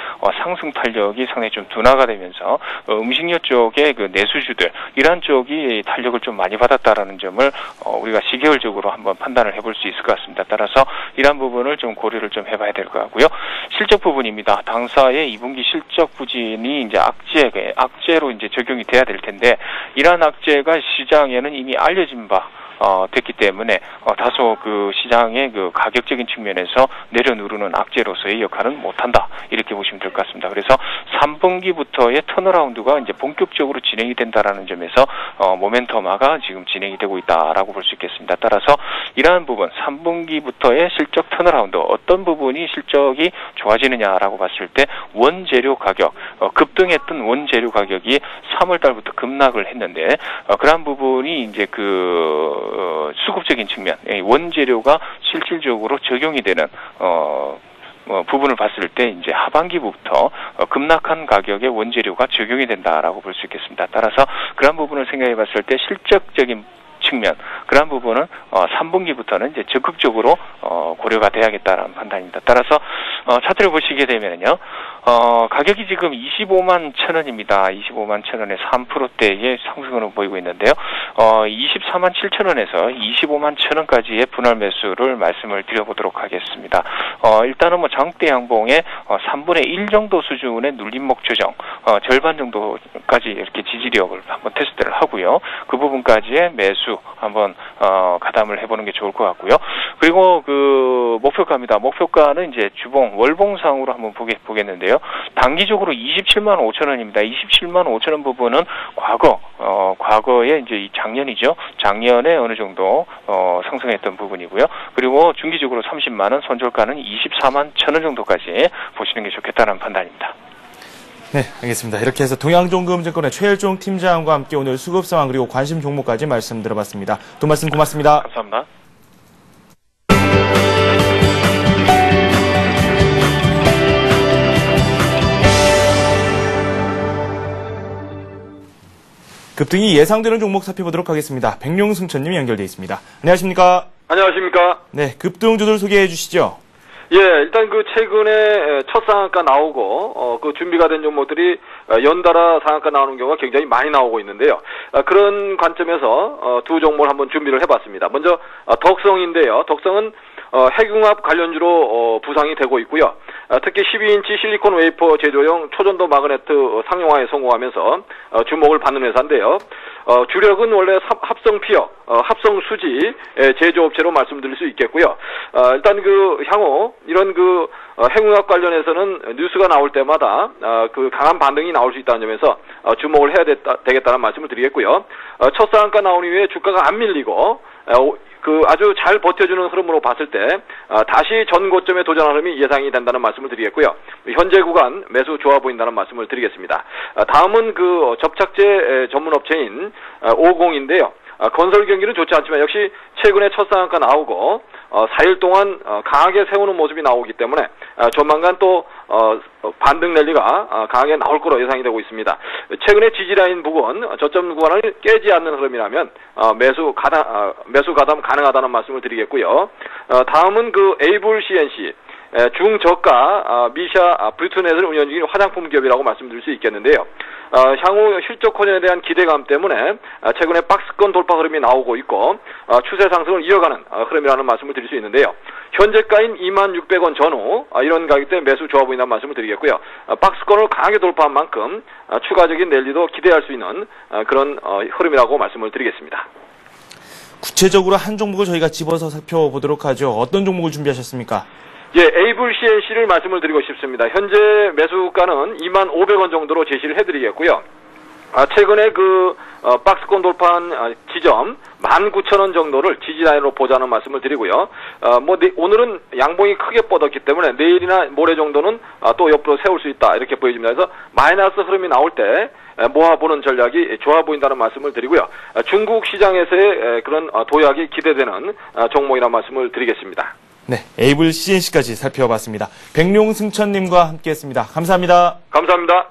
상승 탄력이 상당히 좀 둔화가 되면서, 음식료 쪽의 그 내수주들, 이러한 쪽이 탄력을 좀 많이 받았다라는 점을, 우리가 시계열적으로 한번 판단을 해볼 수 있을 것 같습니다. 따라서, 이러한 부분을 좀 고려를 좀 해봐야 될 것 같고요. 실적 부분입니다. 당사의 2분기 실적 부진이 이제 악재로 이제 적용이 돼야 될 텐데, 이러한 악재가 시장에는 이미 알려진 바, 됐기 때문에 다소 그 시장의 그 가격적인 측면에서 내려누르는 악재로서의 역할은 못한다 이렇게 보시면 될 것 같습니다. 그래서 3분기부터의 턴어라운드가 이제 본격적으로 진행이 된다라는 점에서 모멘텀화가 지금 진행이 되고 있다라고 볼 수 있겠습니다. 따라서 이러한 부분 3분기부터의 실적 턴어라운드 어떤 부분이 실적이 좋아지느냐라고 봤을 때 원재료 가격 급등했던 원재료 가격이 3월 달부터 급락을 했는데 그러한 부분이 이제 그 수급적인 측면 원재료가 실질적으로 적용이 되는 부분을 봤을 때 이제 하반기부터 급락한 가격의 원재료가 적용이 된다라고 볼 수 있겠습니다. 따라서 그런 부분을 생각해 봤을 때 실적적인 측면 그런 부분은 3분기부터는 이제 적극적으로 고려가 돼야겠다라는 판단입니다. 따라서 차트를 보시게 되면요, 가격이 지금 25만 1,000원입니다. 25만 1,000원에 3%대의 상승으로 보이고 있는데요. 24만 7,000원에서 25만 1,000원까지의 분할 매수를 말씀을 드려보도록 하겠습니다. 일단은 뭐 장대 양봉의 3분의 1 정도 수준의 눌림목 조정, 절반 정도까지 이렇게 지지력을 한번 테스트를 하고요. 그 부분까지의 매수 한번 가담을 해보는 게 좋을 것 같고요. 그리고 그 목표가입니다. 목표가는 이제 주봉 월봉상으로 한번 보겠는데요. 단기적으로 27만 5천 원입니다. 27만 5천 원 부분은 과거에 이제 이 작년이죠. 작년에 어느 정도 상승했던 부분이고요. 그리고 중기적으로 30만 원, 손절가는 24만 1천 원 정도까지 보시는 게 좋겠다는 판단입니다. 네, 알겠습니다. 이렇게 해서 동양종금증권의 최일종 팀장과 함께 오늘 수급 상황 그리고 관심 종목까지 말씀 들어봤습니다. 또 말씀 고맙습니다. 감사합니다. 급등이 예상되는 종목 살펴보도록 하겠습니다. 백룡승천님 연결돼 있습니다. 안녕하십니까? 안녕하십니까? 네, 급등주들 소개해 주시죠. 예, 일단 그 최근에 첫 상한가 나오고 그 준비가 된 종목들이 연달아 상한가 나오는 경우가 굉장히 많이 나오고 있는데요. 그런 관점에서 두 종목을 한번 준비를 해봤습니다. 먼저 덕성인데요. 덕성은 핵융합 관련주로 부상이 되고 있고요. 특히 12인치 실리콘 웨이퍼 제조용 초전도 마그네트 상용화에 성공하면서 주목을 받는 회사인데요. 주력은 원래 합성 피혁, 합성 수지 제조업체로 말씀드릴 수 있겠고요. 일단 그 향후 이런 그 핵융합 관련해서는 뉴스가 나올 때마다 그 강한 반등이 나올 수 있다는 점에서 주목을 해야 되겠다는 말씀을 드리겠고요. 첫 상한가 나온 이후에 주가가 안 밀리고 그 아주 잘 버텨주는 흐름으로 봤을 때 다시 전 고점에 도전하는 흐름이 예상이 된다는 말씀을 드리겠고요. 현재 구간 매수 좋아 보인다는 말씀을 드리겠습니다. 다음은 그 접착제 전문 업체인 50인데요. 건설 경기는 좋지 않지만 역시 최근에 첫 상한가 나오고 4일 동안 강하게 세우는 모습이 나오기 때문에 조만간 또 반등 랠리가 강하게 나올 거로 예상이 되고 있습니다. 최근에 지지라인 부근 저점 구간을 깨지 않는 흐름이라면 매수 가담 가능하다는 말씀을 드리겠고요. 다음은 그 에이블 CNC 중저가 미샤 브루트넷을 운영 중인 화장품 기업이라고 말씀드릴 수 있겠는데요. 향후 실적 호전에 대한 기대감 때문에 최근에 박스권 돌파 흐름이 나오고 있고 추세 상승을 이어가는 흐름이라는 말씀을 드릴 수 있는데요. 현재가인 26,600원 전후 이런 가격대 매수 좋아 보인다는 말씀을 드리겠고요. 박스권을 강하게 돌파한 만큼 추가적인 랠리도 기대할 수 있는 그런 흐름이라고 말씀을 드리겠습니다. 구체적으로 한 종목을 저희가 집어서 살펴보도록 하죠. 어떤 종목을 준비하셨습니까? 예, 에이블 CNC를 말씀을 드리고 싶습니다. 현재 매수가는 25,000원 정도로 제시를 해드리겠고요. 최근에 그 박스권 돌파한 지점 19,000원 정도를 지지라인으로 보자는 말씀을 드리고요. 오늘은 양봉이 크게 뻗었기 때문에 내일이나 모레 정도는 또 옆으로 세울 수 있다 이렇게 보여집니다. 그래서 마이너스 흐름이 나올 때 모아보는 전략이 좋아 보인다는 말씀을 드리고요. 중국 시장에서의 그런 도약이 기대되는 종목이라는 말씀을 드리겠습니다. 네, 에이블 CNC까지 살펴봤습니다. 백룡승천님과 함께했습니다. 감사합니다. 감사합니다.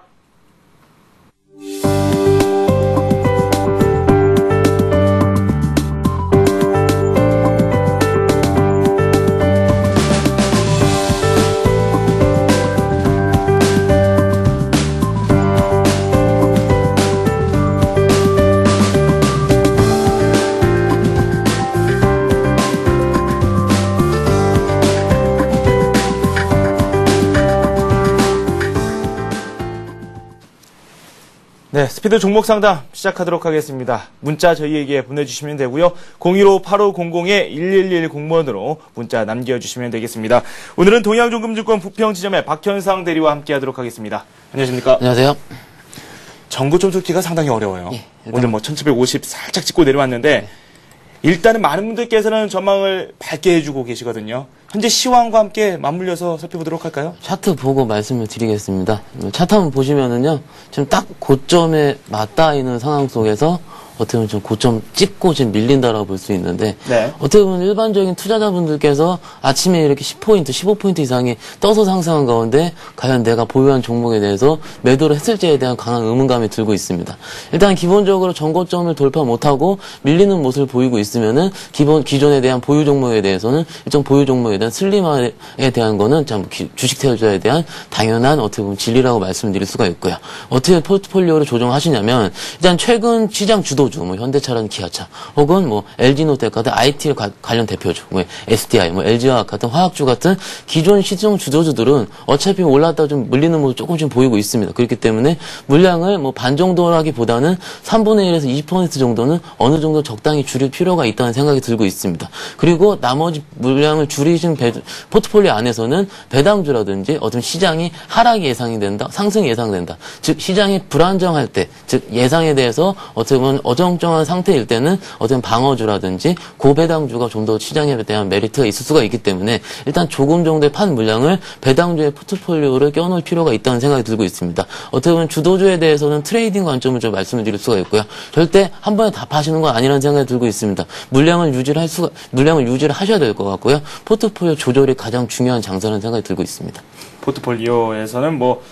네, 스피드 종목 상담 시작하도록 하겠습니다. 문자 저희에게 보내주시면 되고요. 015-8500-1110번으로 문자 남겨주시면 되겠습니다. 오늘은 동양종금증권 부평지점의 박현상 대리와 함께하도록 하겠습니다. 안녕하십니까? 안녕하세요. 정고점 뚫기가 상당히 어려워요. 예, 오늘 뭐 1750 살짝 찍고 내려왔는데 일단은 많은 분들께서는 전망을 밝게 해주고 계시거든요. 현재 시황과 함께 맞물려서 살펴보도록 할까요? 차트 보고 말씀을 드리겠습니다. 차트 한번 보시면은요, 지금 딱 고점에 맞닿아 있는 상황 속에서 어떻게 보면 좀 고점 찍고 지금 밀린다라고 볼 수 있는데, 네. 어떻게 보면 일반적인 투자자분들께서 아침에 이렇게 10포인트, 15포인트 이상이 떠서 상승한 가운데 과연 내가 보유한 종목에 대해서 매도를 했을지에 대한 강한 의문감이 들고 있습니다. 일단 기본적으로 전고점을 돌파 못하고 밀리는 모습을 보이고 있으면은 기존에 대한 보유 종목에 대해서는 일정 보유 종목에 대한 슬림화에 대한 거는 참 주식 투자자에 대한 당연한 어떻게 보면 진리라고 말씀드릴 수가 있고요. 어떻게 포트폴리오를 조정하시냐면 일단 최근 시장 주도주 뭐 현대차라는 기아차 혹은 뭐 LG노텍 같은 IT 관련 대표주, 뭐 SDI, 뭐 LG화학 같은 화학주 같은 기존 시장 주도주들은 어차피 올랐다 좀 물리는 모습 조금씩 보이고 있습니다. 그렇기 때문에 물량을 뭐 반 정도라기보다는 3분의 1에서 20% 정도는 어느 정도 적당히 줄일 필요가 있다는 생각이 들고 있습니다. 그리고 나머지 물량을 줄이신 포트폴리오 안에서는 배당주라든지 어떤 시장이 하락이 예상이 된다, 상승이 예상된다. 즉 시장이 불안정할 때, 즉 예상에 대해서 어떻게 보면 어정쩡한 상태일 때는 어떤 방어주라든지 고배당주가 좀 더 시장에 대한 메리트가 있을 수가 있기 때문에 일단 조금 정도의 판 물량을 배당주의 포트폴리오를 껴놓을 필요가 있다는 생각이 들고 있습니다. 어떻게 보면 주도주에 대해서는 트레이딩 관점을 좀 말씀을 드릴 수가 있고요. 절대 한 번에 다 파시는 건 아니라는 생각이 들고 있습니다. 물량을 유지를 하셔야 될 것 같고요. 포트폴리오 조절이 가장 중요한 장사라는 생각이 들고 있습니다. 포트폴리오에서는 뭐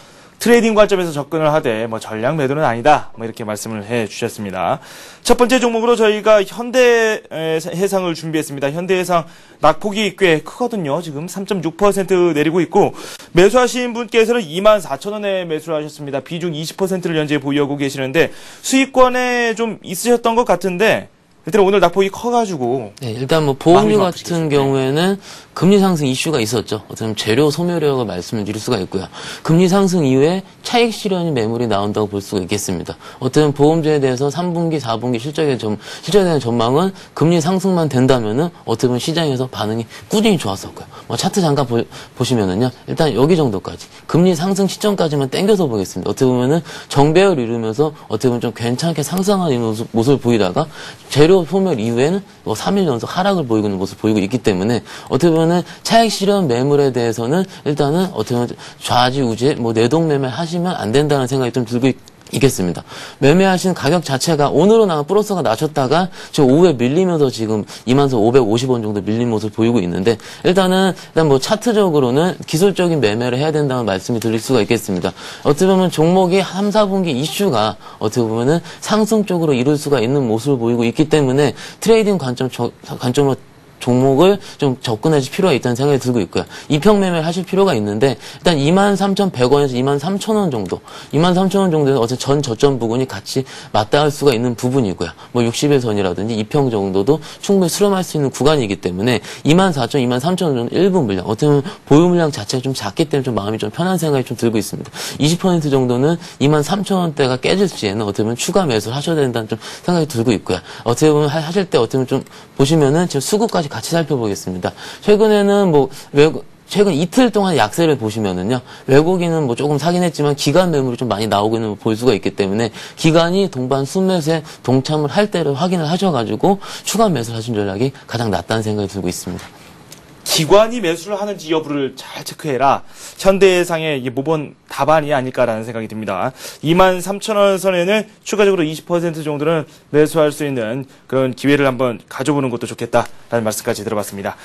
트레이딩 관점에서 접근을 하되 뭐 전략 매도는 아니다. 뭐 이렇게 말씀을 해 주셨습니다. 첫 번째 종목으로 저희가 현대해상을 준비했습니다. 현대해상 낙폭이 꽤 크거든요. 지금 3.6% 내리고 있고 매수하신 분께서는 24,000원에 매수를 하셨습니다. 비중 20%를 현재 보유하고 계시는데 수익권에 좀 있으셨던 것 같은데 일단 오늘 낙폭이 커가지고. 네, 일단 뭐 보험료 같은 경우에는 금리 상승 이슈가 있었죠. 어떤 재료 소멸력을 말씀을 드릴 수가 있고요. 금리 상승 이후에 차익 실현 매물이 나온다고 볼 수가 있겠습니다. 어떤 보험주에 대해서 3분기, 4분기 실적에 대한 전망은 금리 상승만 된다면은 어떻게 보면 시장에서 반응이 꾸준히 좋았었고요. 뭐 차트 잠깐 보시면은요. 일단 여기 정도까지 금리 상승 시점까지만 땡겨서 보겠습니다. 어떻게 보면은 정배열 이루면서 어떻게 보면 좀 괜찮게 상승하는 모습을 보이다가 재료 소멸 이후에는 3일 연속 하락을 보이고 있는 모습을 보이고 있기 때문에 어떻게 보면 차익 실현 매물에 대해서는 일단은 어떻게 보면 좌지우지 뭐 내동매매 하시면 안 된다는 생각이 좀 들고 있겠습니다. 매매하신 가격 자체가 오늘은 플러스가 나셨다가 지금 오후에 밀리면서 지금 24,550원 정도 밀린 모습을 보이고 있는데 일단 뭐 차트적으로는 기술적인 매매를 해야 된다는 말씀이 드릴 수가 있겠습니다. 어떻게 보면 종목이 3, 4분기 이슈가 어떻게 보면은 상승 쪽으로 이룰 수가 있는 모습을 보이고 있기 때문에 트레이딩 관점으로 종목을 좀 접근하실 필요가 있다는 생각이 들고 있고요. 이평 매매를 하실 필요가 있는데 일단 23,100원에서 23,000원 정도, 23,000원 정도에서 어떤 전 저점 부분이 같이 맞닿을 수가 있는 부분이고요. 뭐 60일 선이라든지 이평 정도도 충분히 수렴할 수 있는 구간이기 때문에 24,000원, 23,000원 정도 일부 물량, 어떻게 보면 보유 물량 자체가 좀 작기 때문에 좀 마음이 좀 편한 생각이 좀 들고 있습니다. 20% 정도는 23,000원대가 깨질 시에는 어떻게 보면 추가 매수를 하셔야 된다는 좀 생각이 들고 있고요. 어떻게 보면 하실 때 어떻게 보면 좀 보시면은 지금 수급까지 같이 살펴보겠습니다. 최근에는 최근 이틀 동안 약세를 보시면은요, 외국인은 뭐 조금 사긴 했지만 기관 매물이 좀 많이 나오고 있는 걸 볼 수가 있기 때문에 기관이 동반 순매수에 동참을 할 때를 확인을 하셔가지고 추가 매수를 하신 전략이 가장 낫다는 생각이 들고 있습니다. 기관이 매수를 하는지 여부를 잘 체크해라. 현대해상의 모범 답안이 아닐까라는 생각이 듭니다. 23,000원 선에는 추가적으로 20% 정도는 매수할 수 있는 그런 기회를 한번 가져보는 것도 좋겠다라는 말씀까지 들어봤습니다.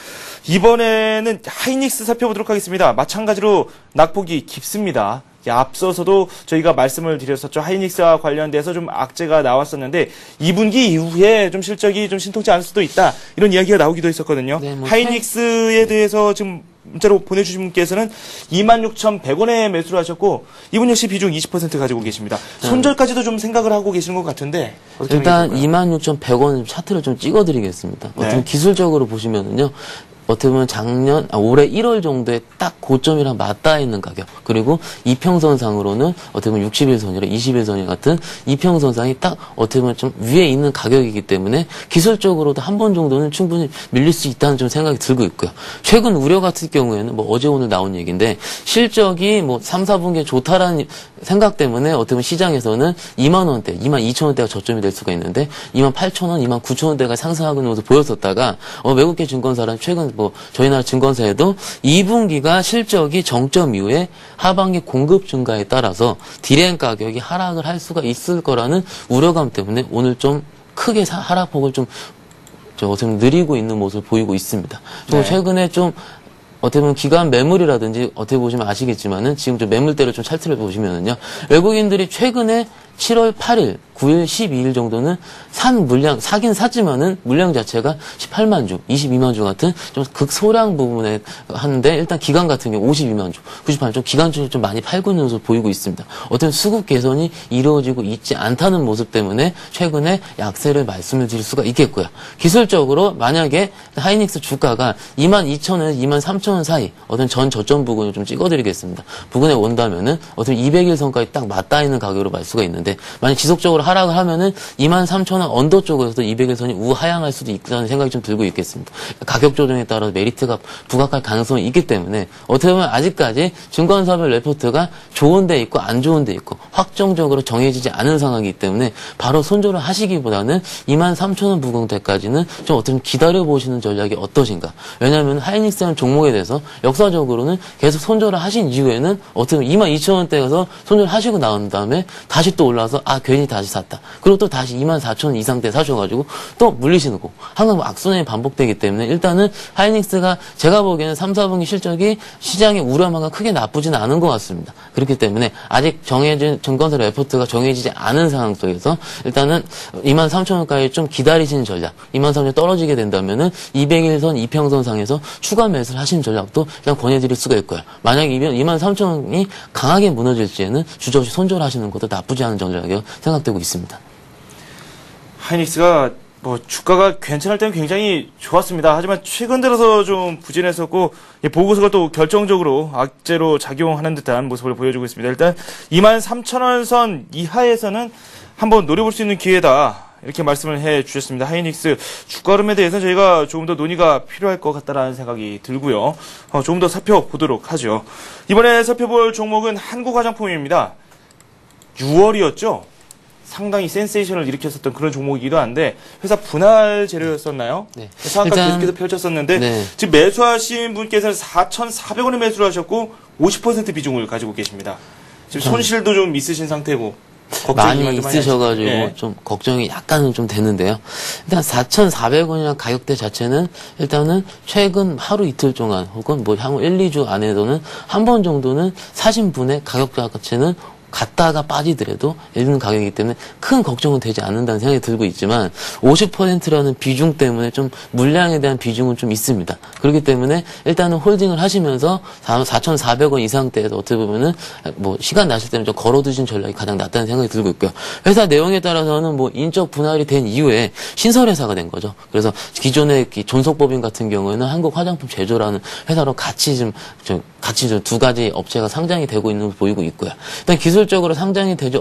이번에는 하이닉스 살펴보도록 하겠습니다. 마찬가지로 낙폭이 깊습니다. 앞서서도 저희가 말씀을 드렸었죠. 하이닉스와 관련돼서 좀 악재가 나왔었는데 2분기 이후에 좀 실적이 좀 신통치 않을 수도 있다. 이런 이야기가 나오기도 했었거든요. 네, 하이닉스에 대해서 지금 문자로 보내주신 분께서는 26,100원에 매수를 하셨고 이분 역시 비중 20% 가지고 계십니다. 손절까지도 좀 생각을 하고 계시는 것 같은데 일단 26,100원 차트를 좀 찍어드리겠습니다. 어떤 기술적으로 보시면은요. 어떻게 보면 올해 1월 정도에 딱 고점이랑 맞닿아 있는 가격. 그리고 이평선상으로는 어떻게 보면 60일선이랑 20일선이 같은 이평선상이 딱 어떻게 보면 좀 위에 있는 가격이기 때문에 기술적으로도 한 번 정도는 충분히 밀릴 수 있다는 좀 생각이 들고 있고요. 최근 우려 같은 경우에는 뭐 어제 오늘 나온 얘기인데 실적이 뭐 3, 4분기에 좋다라는 생각 때문에 어떻게 보면 시장에서는 2만 원대, 2만 2천 원대가 저점이 될 수가 있는데 2만 8천 원, 2만 9천 원대가 상승하고 있는 모습 보였었다가 외국계 증권사는 최근 뭐 저희 나라 증권사에도 2분기가 실적이 정점 이후에 하반기 공급 증가에 따라서 디램 가격이 하락을 할 수가 있을 거라는 우려감 때문에 오늘 좀 크게 하락폭을 좀 어떻게 보면 느리고 있는 모습을 보이고 있습니다. 네. 최근에 좀 어떻게 보면 기관 매물이라든지 어떻게 보시면 아시겠지만은 지금 좀 매물대를 좀 찰트를 보시면은요. 외국인들이 최근에 7월 8일, 9일, 12일 정도는 사긴 샀지만은 물량 자체가 18만 주, 22만 주 같은 좀 극소량 부분에 하는데 일단 기관 같은 경우 52만 주, 98만 주, 기관 중에 좀 많이 팔고 있는 모습을 보이고 있습니다. 어떤 수급 개선이 이루어지고 있지 않다는 모습 때문에 최근에 약세를 말씀을 드릴 수가 있겠고요. 기술적으로 만약에 하이닉스 주가가 22,000원에서 23,000원 사이 어떤 전 저점 부근을 좀 찍어드리겠습니다. 부근에 온다면은 어떤 200일선까지 딱 맞닿아 있는 가격으로 말 수가 있는데 만약 지속적으로 하락을 하면은 23,000원 언더 쪽에서도 200일선이 우하향할 수도 있다는 생각이 좀 들고 있겠습니다. 가격 조정에 따라 메리트가 부각할 가능성이 있기 때문에 어떻게 보면 아직까지 증권사별 레포트가 좋은 데 있고 안 좋은 데 있고 확정적으로 정해지지 않은 상황이기 때문에 바로 손절을 하시기보다는 23,000원 부근대까지는 좀 어떻게 기다려보시는 전략이 어떠신가. 왜냐하면 하이닉스라는 종목에 대해서 역사적으로는 계속 손절을 하신 이후에는 어떻게 보면 22,000원대에서 손절하시고 나온 다음에 다시 또 올라와서 괜히 다시 샀다. 그리고 또 다시 24,000원 이상대 사셔가지고 또 물리시는 거. 항상 악순환이 반복되기 때문에 일단은 하이닉스가 제가 보기에는 3, 4분기 실적이 시장의 우려만큼 크게 나쁘지는 않은 것 같습니다. 그렇기 때문에 아직 정해진 증권사 레포트가 정해지지 않은 상황 속에서 일단은 23,000원까지 좀 기다리시는 전략. 23,000원 떨어지게 된다면은 200일선 이평선상에서 추가 매수를 하시는 전략도 일단 권해드릴 수가 있고요. 만약에 23,000원이 강하게 무너질지에는 주저없이 손절하시는 것도 나쁘지 않은 전략이 생각되고 있습니다. 하이닉스가 뭐 주가가 괜찮을 때는 굉장히 좋았습니다. 하지만 최근 들어서 좀 부진했었고 보고서가 또 결정적으로 악재로 작용하는 듯한 모습을 보여주고 있습니다. 일단 23,000원 선 이하에서는 한번 노려볼 수 있는 기회다. 이렇게 말씀을 해 주셨습니다. 하이닉스 주가 흐름에 대해서 저희가 조금 더 논의가 필요할 것 같다라는 생각이 들고요. 조금 더 살펴보도록 하죠. 이번에 살펴볼 종목은 한국화장품입니다. 6월이었죠? 상당히 센세이션을 일으켰었던 그런 종목이기도 한데 회사 분할 재료였었나요? 네. 상한가 계속해서 펼쳤었는데 네. 지금 매수하신 분께서는 4,400원에 매수를 하셨고 50% 비중을 가지고 계십니다. 지금 손실도 좀 있으신 상태고 많이 있으셔가지고 네. 좀 걱정이 약간은 좀 되는데요. 일단 4,400원이라는 가격대 자체는 일단은 최근 하루 이틀 동안 혹은 뭐 향후 1, 2주 안에서는 한 번 정도는 사신 분의 가격 자체는 갔다가 빠지더라도 있는 가격이기 때문에 큰 걱정은 되지 않는다는 생각이 들고 있지만 50%라는 비중 때문에 좀 물량에 대한 비중은 좀 있습니다. 그렇기 때문에 일단은 홀딩을 하시면서 4,400원 이상대에서 어떻게 보면은 뭐 시간 나실 때는 좀 걸어두신 전략이 가장 낫다는 생각이 들고 있고요. 회사 내용에 따라서는 뭐 인적 분할이 된 이후에 신설회사가 된 거죠. 그래서 기존의 존속법인 같은 경우에는 한국화장품 제조라는 회사로 같이 좀 두 가지 업체가 상장이 되고 있는 걸 보이고 있고요. 일단 기술적으로 상장이 되지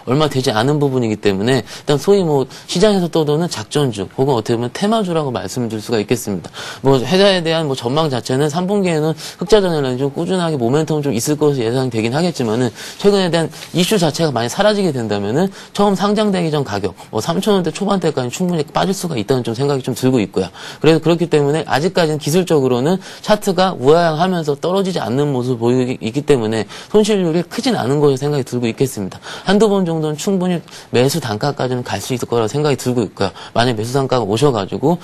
얼마 되지 않은 부분이기 때문에 일단 소위 뭐 시장에서 떠도는 작전주 혹은 어떻게 보면 테마주라고 말씀드릴 수가 있겠습니다. 뭐 회사에 대한 뭐 전망 자체는 3분기에는 흑자 전환이 좀 꾸준하게 모멘텀 좀 있을 것으로 예상이 되긴 하겠지만은 최근에 대한 이슈 자체가 많이 사라지게 된다면은 처음 상장되기 전 가격 뭐 3,000원대 초반대까지 충분히 빠질 수가 있다는 좀 생각이 좀 들고 있고요. 그래서 그렇기 때문에 아직까지는 기술적으로는 차트가 우하향하면서 떨어지지 않는 모습을 보이고 있기 때문에 손실률이 크진 않은 것으로 생각이 들고 있겠습니다. 한두 번 정도는 충분히 매수 단가까지는 갈 수 있을 거라고 생각이 들고 있고요. 만약 매수 단가가 오셔가지고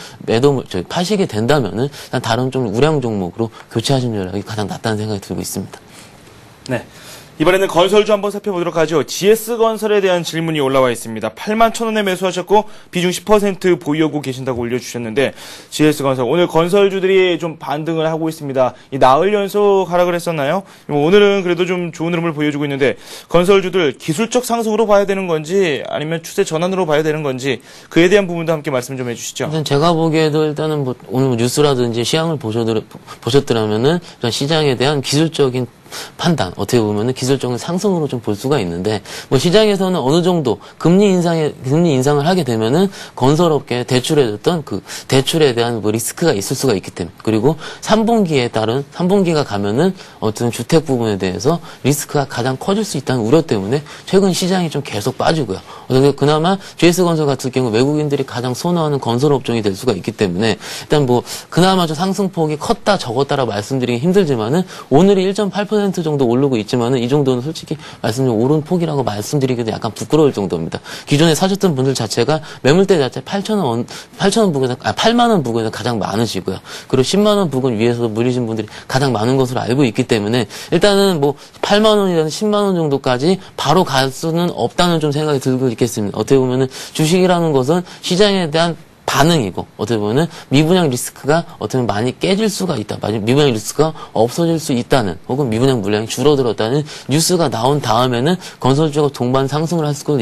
파시게 된다면은 다른 좀 우량 종목으로 교체하시는 전략이 가장 낫다는 생각이 들고 있습니다. 네. 이번에는 건설주 한번 살펴보도록 하죠. GS건설에 대한 질문이 올라와 있습니다. 81,000원에 매수하셨고 비중 10% 보유하고 계신다고 올려주셨는데 GS건설 오늘 건설주들이 좀 반등을 하고 있습니다. 이 나흘 연속 하락을 했었나요? 오늘은 그래도 좀 좋은 흐름을 보여주고 있는데 건설주들 기술적 상승으로 봐야 되는 건지 아니면 추세 전환으로 봐야 되는 건지 그에 대한 부분도 함께 말씀 좀 해주시죠. 일단 제가 보기에도 일단은 뭐 오늘 뉴스라든지 시황을 보셨더라면은 시장에 대한 기술적인 판단, 어떻게 보면은 기술적인 상승으로 좀 볼 수가 있는데, 뭐 시장에서는 어느 정도 금리 인상을 하게 되면은 건설업계에 대출해줬던 그 대출에 대한 뭐 리스크가 있을 수가 있기 때문에, 그리고 3분기가 가면은 어떤 주택 부분에 대해서 리스크가 가장 커질 수 있다는 우려 때문에 최근 시장이 좀 계속 빠지고요. 그래서 그나마 GS건설 같은 경우 외국인들이 가장 선호하는 건설업종이 될 수가 있기 때문에 일단 뭐 그나마 좀 상승폭이 컸다 적었다라고 말씀드리기 힘들지만은 오늘이 1.8% 정도 오르고 있지만은 이 정도는 솔직히 말씀드린 오른 폭이라고 말씀드리기도 약간 부끄러울 정도입니다. 기존에 사셨던 분들 자체가 매물대 자체 8천 원 부근에서 가장 많으시고요. 그리고 10만 원 부근 위에서 물리신 분들이 가장 많은 것으로 알고 있기 때문에 일단은 뭐 8만 원이라는 10만 원 정도까지 바로 갈 수는 없다는 좀 생각이 들고 있겠습니다. 어떻게 보면은 주식이라는 것은 시장에 대한 반응이고 어떻게 보면은 미분양 리스크가 어떻게 보면 많이 깨질 수가 있다. 미분양 리스크가 없어질 수 있다는 혹은 미분양 물량이 줄어들었다는 뉴스가 나온 다음에는 건설주가 동반 상승을 할 수가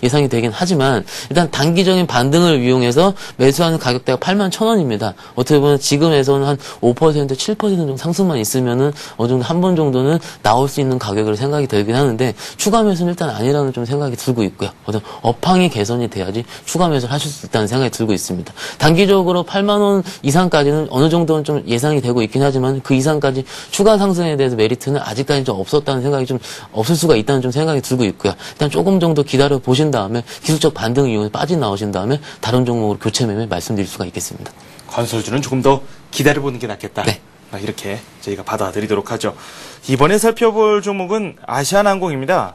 예상이 되긴 하지만 일단 단기적인 반등을 이용해서 매수하는 가격대가 81,000원입니다. 어떻게 보면 지금에서는 한 5%, 7% 정도 상승만 있으면은 어느 정도 한 번 정도는 나올 수 있는 가격으로 생각이 들긴 하는데 추가 매수는 일단 아니라는 좀 생각이 들고 있고요. 어떤 업황이 개선이 돼야지 추가 매수를 하실 수 있다는 생각이 들고 있습니다. 단기적으로 8만 원 이상까지는 어느 정도는 좀 예상이 되고 있긴 하지만 그 이상까지 추가 상승에 대해서 메리트는 아직까지 좀 없었다는 생각이 좀 없을 수가 있다는 좀 생각이 들고 있고요. 일단 조금 정도 기다려 보신 다음에 기술적 반등을 이용해 빠져나오신 다음에 다른 종목으로 교체 매매 말씀드릴 수가 있겠습니다. 건설주는 조금 더 기다려보는 게 낫겠다. 네. 이렇게 저희가 받아들이도록 하죠. 이번에 살펴볼 종목은 아시아나항공입니다.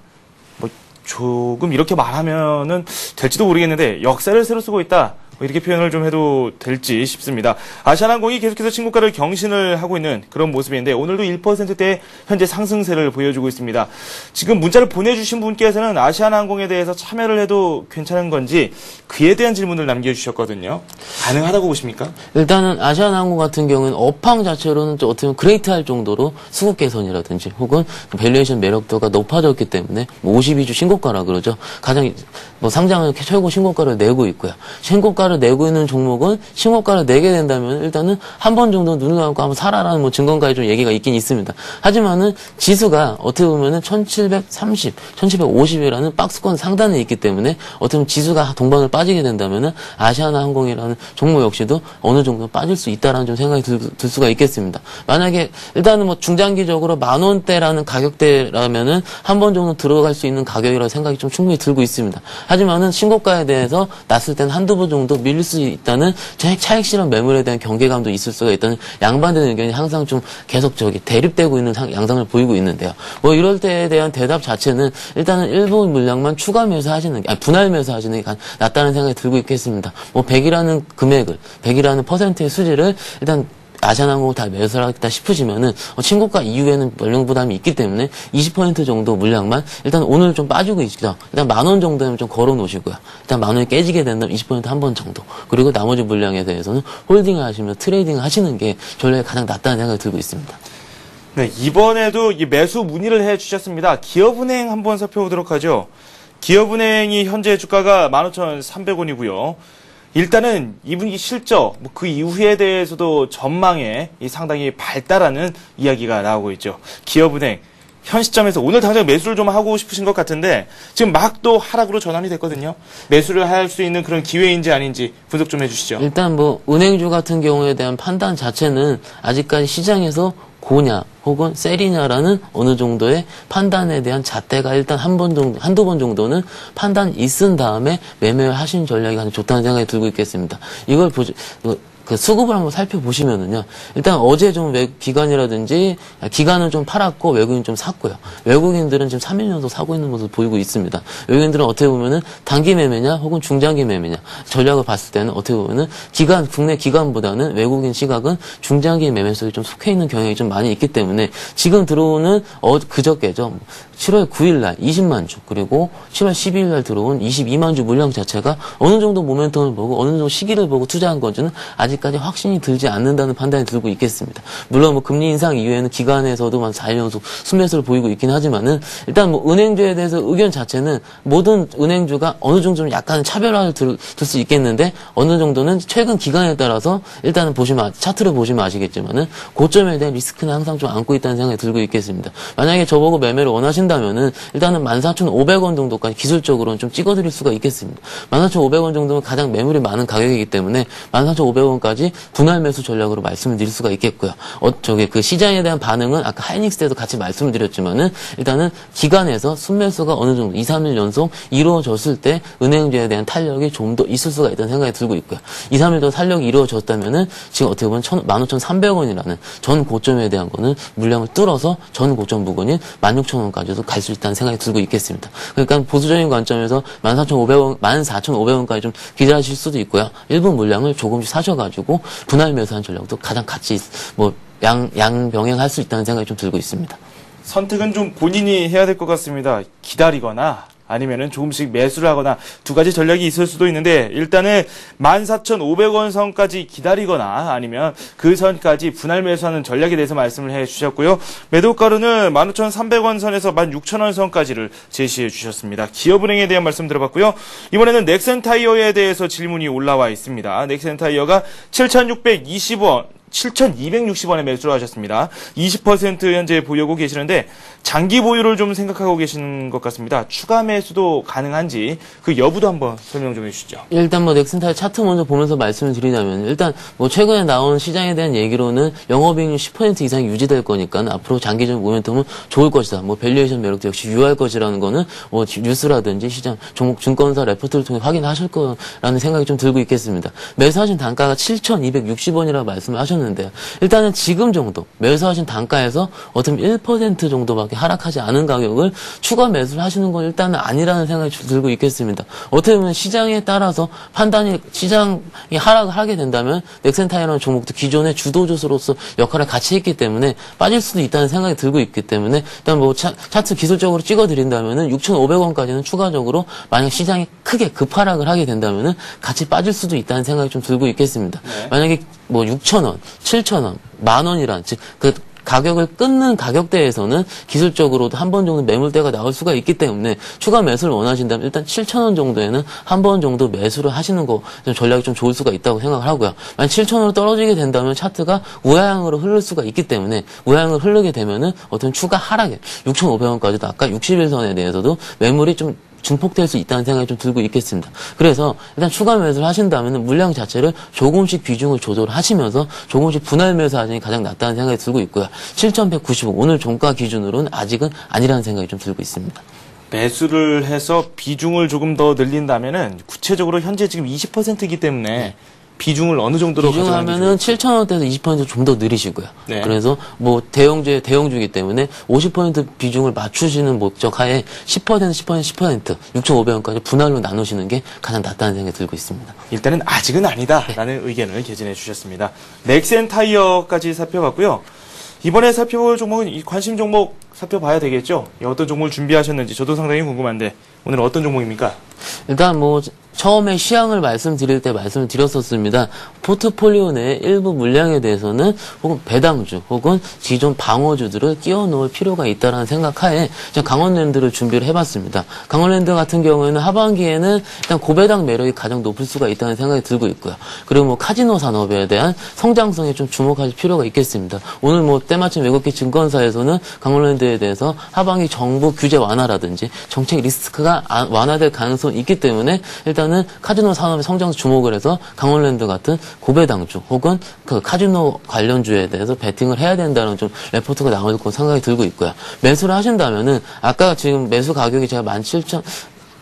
뭐 조금 이렇게 말하면은 될지도 모르겠는데 역사를 새로 쓰고 있다. 이렇게 표현을 좀 해도 될지 싶습니다. 아시아나항공이 계속해서 신고가를 경신을 하고 있는 그런 모습인데 오늘도 1%대 현재 상승세를 보여주고 있습니다. 지금 문자를 보내주신 분께서는 아시아나항공에 대해서 참여를 해도 괜찮은 건지 그에 대한 질문을 남겨주셨거든요. 가능하다고 보십니까? 일단은 아시아나항공 같은 경우는 업황 자체로는 좀 어떻게 보면 그레이트할 정도로 수급 개선이라든지 혹은 밸류에이션 매력도가 높아졌기 때문에 52주 신고가라 그러죠. 가장 뭐 상장을 최고 신고가를 내고 있고요. 신고가를 내고 있는 종목은 신고가를 내게 된다면 일단은 한 번 정도 눈을 감고 한번 사라라는 뭐 증권가에 좀 얘기가 있긴 있습니다. 하지만은 지수가 어떻게 보면은 1730, 1750이라는 박스권 상단에 있기 때문에 어떻게 보면 지수가 동반을 빠지게 된다면은 아시아나항공이라는 종목 역시도 어느 정도 빠질 수 있다라는 좀 생각이 들 수가 있겠습니다. 만약에 일단은 뭐 중장기적으로 10,000원대라는 가격대라면은 한 번 정도 들어갈 수 있는 가격이라고 생각이 좀 충분히 들고 있습니다. 하지만은 신고가에 대해서 났을 때는 한두 번 정도 밀릴 수 있다는 차익 실현 매물에 대한 경계감도 있을 수가 있다는 양반된 의견이 항상 좀 계속 대립되고 있는 양상을 보이고 있는데요. 뭐 이럴 때에 대한 대답 자체는 일단은 일부 물량만 추가 매수하시는 게, 분할 매수하시는 게 낫다는 생각이 들고 있겠습니다. 뭐 100이라는 금액을, 100이라는 퍼센트의 수지를 일단 아시아나항공을 다 매수를 하겠다 싶으시면은 신고가 이후에는 물량 부담이 있기 때문에 20% 정도 물량만 일단 오늘 좀 빠지고 있죠. 일단 10,000원 정도는 좀 걸어 놓으시고요. 일단 10,000원이 깨지게 된다면 20% 한 번 정도. 그리고 나머지 물량에 대해서는 홀딩을 하시면서 트레이딩을 하시는 게 전략이 가장 낫다는 생각이 들고 있습니다. 네, 이번에도 이 매수 문의를 해 주셨습니다. 기업은행 한번 살펴보도록 하죠. 기업은행이 현재 주가가 15,300원이고요. 일단은 2분기 실적, 그 이후에 대해서도 전망에 상당히 밝다라는 이야기가 나오고 있죠. 기업은행, 현 시점에서 오늘 당장 매수를 좀 하고 싶으신 것 같은데 지금 막 또 하락으로 전환이 됐거든요. 매수를 할 수 있는 그런 기회인지 아닌지 분석 좀 해주시죠. 일단 뭐 은행주 같은 경우에 대한 판단 자체는 아직까지 시장에서 고냐 혹은 셀이냐라는 어느 정도의 판단에 대한 잣대가 일단 한두 번 정도는 판단이 있은 다음에 매매를 하신 전략이 가장 좋다는 생각이 들고 있겠습니다. 이걸 그 수급을 한번 살펴보시면은요. 일단 어제 좀 기관이라든지 기관은 좀 팔았고 외국인 좀 샀고요. 외국인들은 지금 3일 연속 사고 있는 모습을 보이고 있습니다. 외국인들은 어떻게 보면은 단기 매매냐 혹은 중장기 매매냐 전략을 봤을 때는 어떻게 보면은 국내 기관보다는 외국인 시각은 중장기 매매 속에 좀 속해 있는 경향이 좀 많이 있기 때문에 지금 들어오는 그저께죠. 7월 9일 날 20만 주 그리고 7월 12일 날 들어온 22만 주 물량 자체가 어느 정도 모멘텀을 보고 어느 정도 시기를 보고 투자한 건지는 아직까지 확신이 들지 않는다는 판단이 들고 있겠습니다. 물론 뭐 금리 인상 이후에는 기관에서도 한 4일 연속 순매수를 보이고 있긴 하지만은 일단 뭐 은행주에 대해서 의견 자체는 모든 은행주가 어느 정도 좀 약간 차별화를 둘 수 있겠는데 어느 정도는 최근 기간에 따라서 일단은 차트를 보시면 아시겠지만은 고점에 대한 리스크는 항상 좀 안고 있다는 생각이 들고 있겠습니다. 만약에 저보고 매매를 원하신다면은 일단은 14,500원 정도까지 기술적으로는 좀 찍어드릴 수가 있겠습니다. 14,500원 정도면 가장 매물이 많은 가격이기 때문에 14,500원까지 분할 매수 전략으로 말씀을 드릴 수가 있겠고요. 그 시장에 대한 반응은 아까 하이닉스 때도 같이 말씀을 드렸지만은 일단은 기간에서 순매수가 어느 정도 2, 3일 연속 이루어졌을 때 은행주에 대한 탄력이 좀 더 있을 수가 있다는 생각이 들고 있고요. 2, 3일 더 탄력이 이루어졌다면은 지금 어떻게 보면 15,300원이라는 전 고점에 대한 거는 물량을 뚫어서 전 고점 부근인 16,000원까지도 갈 수 있다는 생각이 들고 있겠습니다. 그러니까 보수적인 관점에서 14,500원까지 좀 기대하실 수도 있고요. 일부 물량을 조금씩 사셔가지고 분할 매수한 전략도 가장 같이 양병행할 수 있다는 생각이 좀 들고 있습니다. 선택은 좀 본인이 해야 될 것 같습니다. 기다리거나 아니면은 조금씩 매수를 하거나 두 가지 전략이 있을 수도 있는데 일단은 14,500원 선까지 기다리거나 아니면 그 선까지 분할 매수하는 전략에 대해서 말씀을 해 주셨고요. 매도가로는 15,300원 선에서 16,000원 선까지를 제시해 주셨습니다. 기업은행에 대한 말씀 들어봤고요. 이번에는 넥센타이어에 대해서 질문이 올라와 있습니다. 넥센타이어가 7,260원에 매수를 하셨습니다. 20% 현재 보유하고 계시는데 장기 보유를 좀 생각하고 계시는 것 같습니다. 추가 매수도 가능한지 그 여부도 한번 설명 좀 해주시죠. 일단 뭐 넥센타이어 차트 먼저 보면서 말씀을 드리자면 일단 뭐 최근에 나온 시장에 대한 얘기로는 영업이익률 10% 이상이 유지될 거니까 앞으로 장기적 모멘텀은 좋을 것이다. 뭐 밸류에이션 매력도 역시 유효할 것이라는 거는 뭐 뉴스라든지 시장 종목 증권사 레포트를 통해 확인하실 거라는 생각이 좀 들고 있겠습니다. 매수하신 단가가 7,260원이라고 말씀을 하셨는데요. 일단은 지금 정도 매수하신 단가에서 어떻게 1% 정도밖에 하락하지 않은 가격을 추가 매수를 하시는 건 일단은 아니라는 생각이 들고 있겠습니다. 어떻게 보면 시장에 따라서 시장이 하락을 하게 된다면 넥센타이어라는 종목도 기존의 주도주로서 역할을 같이 했기 때문에 빠질 수도 있다는 생각이 들고 있기 때문에 일단 뭐 차트 기술적으로 찍어드린다면은 6,500원까지는 추가적으로 만약 시장이 크게 급하락을 하게 된다면은 같이 빠질 수도 있다는 생각이 좀 들고 있겠습니다. 네. 만약에 뭐 6,000원, 7,000원, 10,000원이란 즉 그 가격을 끊는 가격대에서는 기술적으로도 한 번 정도 매물대가 나올 수가 있기 때문에 추가 매수를 원하신다면 일단 7,000원 정도에는 한 번 정도 매수를 하시는 거 전략이 좀 좋을 수가 있다고 생각을 하고요. 만약 7,000원으로 떨어지게 된다면 차트가 우하향으로 흐를 수가 있기 때문에 우하향을 흐르게 되면은 어떤 추가 하락에 6,500원까지도 아까 60일선에 대해서도 매물이 좀 증폭될 수 있다는 생각이 좀 들고 있겠습니다. 그래서 일단 추가 매수를 하신다면 물량 자체를 조금씩 비중을 조절하시면서 조금씩 분할 매수하시는 게 가장 낫다는 생각이 들고 있고요. 7,195 오늘 종가 기준으로는 아직은 아니라는 생각이 좀 들고 있습니다. 매수를 해서 비중을 조금 더 늘린다면은 구체적으로 현재 지금 20%이기 때문에 네. 비중을 어느 정도로 비중하면은 7,000원대에서 20% 좀 더 늘리시고요. 네. 그래서 뭐 대형주이기 때문에 50% 비중을 맞추시는 목적 하에 10%, 6,500원까지 분할로 나누시는 게 가장 낫다는 생각이 들고 있습니다. 일단은 아직은 아니다라는 네. 의견을 개진해 주셨습니다. 넥센타이어까지 살펴봤고요. 이번에 살펴볼 종목은 이 관심 종목 살펴봐야 되겠죠? 어떤 종목을 준비하셨는지 저도 상당히 궁금한데 오늘 어떤 종목입니까? 일단 뭐 처음에 시향을 말씀드릴 때 말씀을 드렸었습니다. 포트폴리오 내 일부 물량에 대해서는 혹은 배당주 혹은 기존 방어주들을 끼워 넣을 필요가 있다라는 생각하에 강원랜드를 준비를 해봤습니다. 강원랜드 같은 경우에는 하반기에는 일단 고배당 매력이 가장 높을 수가 있다는 생각이 들고 있고요. 그리고 뭐 카지노 산업에 대한 성장성에 좀 주목할 필요가 있겠습니다. 오늘 뭐 때마침 외국계 증권사에서는 강원랜드에 대해서 하반기 정부 규제 완화라든지 정책 리스크가 완화될 가능성이 있기 때문에 일단은 카지노 산업의 성장에 주목을 해서 강원랜드 같은 고배당주 혹은 그 카지노 관련주에 대해서 베팅을 해야 된다는 좀 레포트가 나올 거 생각이 들고 있고요. 매수를 하신다면은 아까 지금 매수 가격이 제가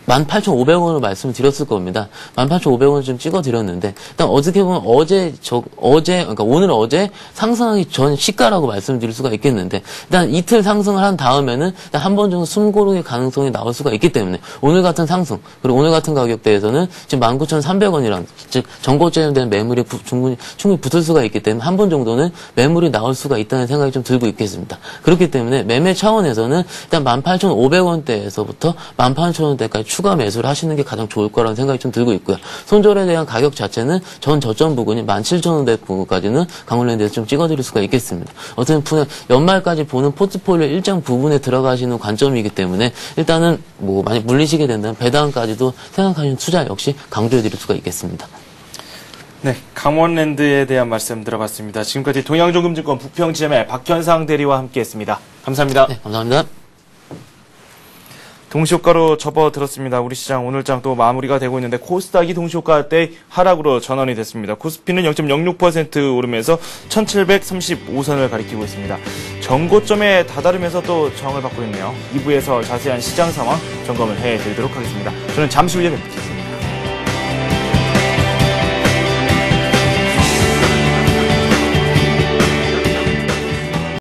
18,500원을 말씀을 드렸을 겁니다. 18,500원을 좀 찍어드렸는데, 일단 어떻게 보면 그러니까 오늘 어제 상승하기 전 시가라고 말씀드릴 수가 있겠는데, 일단 이틀 상승을 한 다음에는 일단 한 번 정도 숨고르기 가능성이 나올 수가 있기 때문에, 오늘 같은 상승, 그리고 오늘 같은 가격대에서는 지금 19,300원이란, 즉, 전고점에 대한 매물이 충분히 붙을 수가 있기 때문에, 한 번 정도는 매물이 나올 수가 있다는 생각이 좀 들고 있겠습니다. 그렇기 때문에 매매 차원에서는 일단 18,500원대에서부터 18,000원대까지 추가 매수를 하시는 게 가장 좋을 거라는 생각이 좀 들고 있고요. 손절에 대한 가격 자체는 전 저점 부근이 17,000원대 부근까지는 강원랜드에서 좀 찍어드릴 수가 있겠습니다. 어쨌든 연말까지 보는 포트폴리오 일정 부분에 들어가시는 관점이기 때문에 일단은 뭐 만약 물리시게 된다면 배당까지도 생각하시는 투자 역시 강조해드릴 수가 있겠습니다. 네, 강원랜드에 대한 말씀 들어봤습니다. 지금까지 동양종금증권 부평지점의 박현상 대리와 함께했습니다. 감사합니다. 네, 감사합니다. 동시효과로 접어들었습니다. 우리 시장 오늘장 또 마무리가 되고 있는데 코스닥이 동시효과대 하락으로 전환이 됐습니다. 코스피는 0.06% 오르면서 1735선을 가리키고 있습니다. 전고점에 다다르면서 또 저항을 받고 있네요. 2부에서 자세한 시장 상황 점검을 해드리도록 하겠습니다. 저는 잠시 후에 뵙겠습니다.